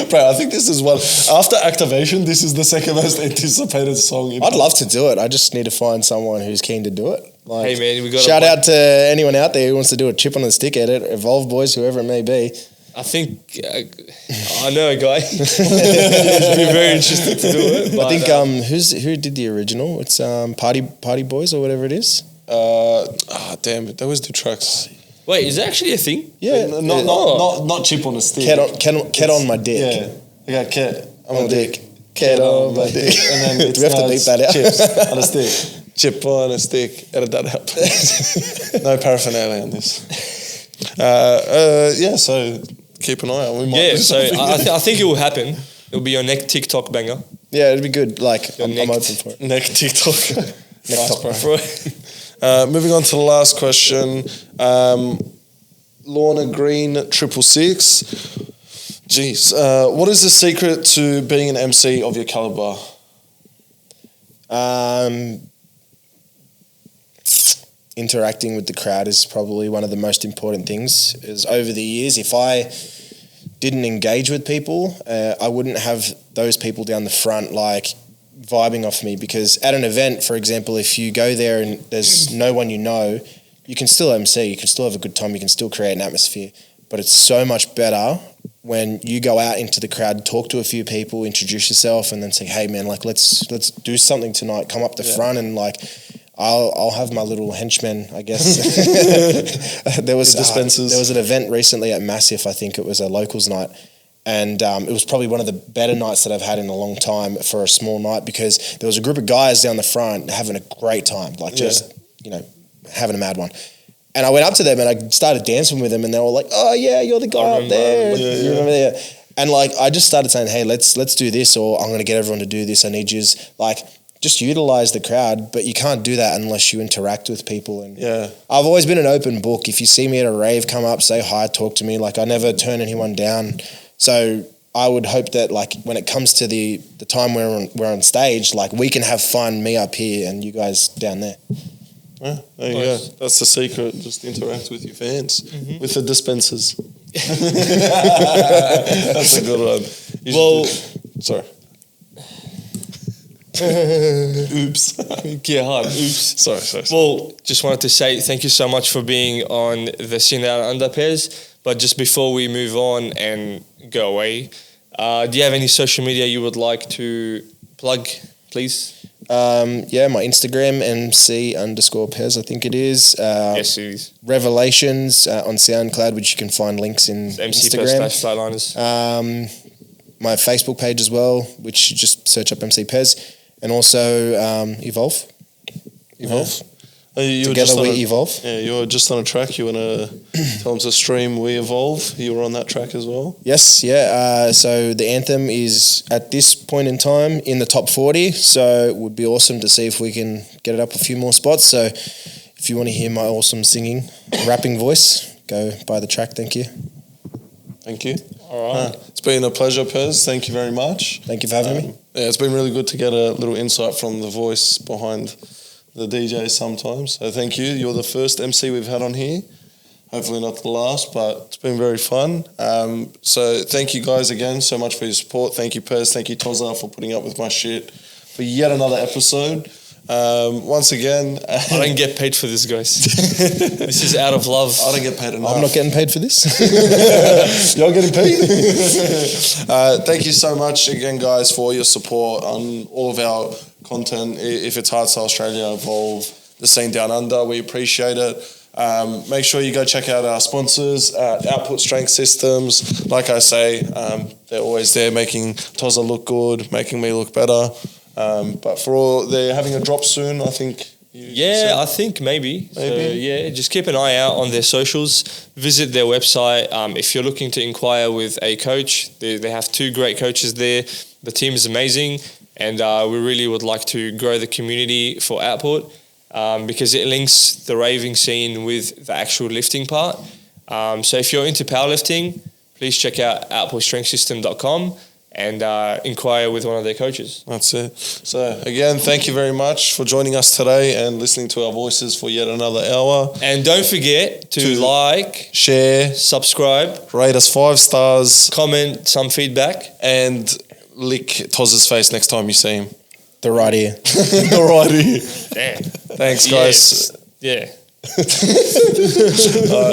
Bro, I think this is one. After Activation, this is the second most anticipated song. I'd love to do it. I just need to find someone who's keen to do it. Like, Hey man, we got shout out to anyone out there who wants to do a Chip on the Stick edit, Evolve Boys, whoever it may be. I think I know a guy. He'd be very interested to do it. But, I think who did the original? It's Party Boys or whatever it is. Damn it! They always do tracks. wait, is that actually a thing? Yeah, Not Chip on a Stick. Cat on my dick. Yeah, they got cat on my dick. Cat on my dick. And then do we have to beep that out? Chips on a stick. Chip on a stick. Edit that out. No paraphernalia on this. Yeah, so keep an eye on. We might Yeah, do so something. I think it will happen. It'll be your next TikTok banger. Yeah, it'd be good. Like, I'm open next. for it. Next TikTok. Next Bro. Moving on to the last question. Lorna Green 666. Jeez. What is the secret to being an MC of your caliber? Interacting with the crowd is probably one of the most important things. Is over the years, if I didn't engage with people, I wouldn't have those people down the front like vibing off me, because at an event, for example, if you go there and there's no one you know, you can still MC, you can still have a good time, you can still create an atmosphere, but it's so much better when you go out into the crowd, talk to a few people, introduce yourself, and then say, hey man, like let's do something tonight, come up the front, and like I'll have my little henchmen, I guess. There was an event recently at Massif, I think it was a locals night, and it was probably one of the better nights that I've had in a long time for a small night, because there was a group of guys down the front having a great time, like just, having a mad one. And I went up to them and I started dancing with them, and they were like, oh yeah, you're the guy up there. You remember that? And like, I just started saying, hey, let's do this, or I'm going to get everyone to do this. I need yous. Like, just utilize the crowd, but you can't do that unless you interact with people. And I've always been an open book. If you see me at a rave, come up, say hi, talk to me. Like, I never turn anyone down. So I would hope that like when it comes to the time we're on stage, like we can have fun, me up here and you guys down there. Yeah, there you go. That's the secret. Just interact with your fans, with the dispensers. That's a good one. Sorry. Oops. Yeah, hard. Oops. Sorry. Well, just wanted to say thank you so much for being on the Scene Out Under, Pez. But just before we move on and go away, do you have any social media you would like to plug, please? My Instagram, MC_Pez, I think it is. Yes, it is. Revelations on SoundCloud, which you can find links in MC Instagram. Pez /Flatliners. My Facebook page as well, which you just search up MC Pez. And also Evolve. Evolve. Together we evolve. Yeah, you were just on a track. You want to tell them to stream We Evolve? You were on that track as well? Yes, yeah. So the anthem is at this point in time in the top 40. So it would be awesome to see if we can get it up a few more spots. So if you want to hear my awesome singing, rapping voice, go buy the track. Thank you. Thank you. All right. It's been a pleasure, Pez. Thank you very much. Thank you for having me. Yeah, it's been really good to get a little insight from the voice behind the DJ sometimes. So thank you. You're the first MC we've had on here. Hopefully not the last, but it's been very fun. So thank you guys again so much for your support. Thank you, Pez. Thank you, TOZA, for putting up with my shit for yet another episode. Once again, I don't get paid for this, guys. This is out of love. I don't get paid enough. I'm not getting paid for this. You're getting paid. Thank you so much again, guys, for your support on all of our content. If it's Hardstyle Australia, Evolve, the Scene Down Under, we appreciate it. Make sure you go check out our sponsors, Output Strength Systems. Like I say, they're always there making TOZA look good, making me look better. But for all, they're having a drop soon, I think. I think maybe. So, just keep an eye out on their socials. Visit their website. If you're looking to inquire with a coach, they have 2 great coaches there. The team is amazing, and we really would like to grow the community for Output because it links the raving scene with the actual lifting part. So if you're into powerlifting, please check out outputstrengthsystem.com and inquire with one of their coaches. That's it. So again, thank you very much for joining us today and listening to our voices for yet another hour. And don't forget to like, share, subscribe, rate us 5 stars, comment some feedback, and lick TOZA's face next time you see him. The right ear. The right ear. Damn. Thanks, guys. Yeah.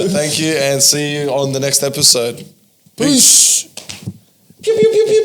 Thank you, and see you on the next episode. Peace. Pew, pew, pew, pew.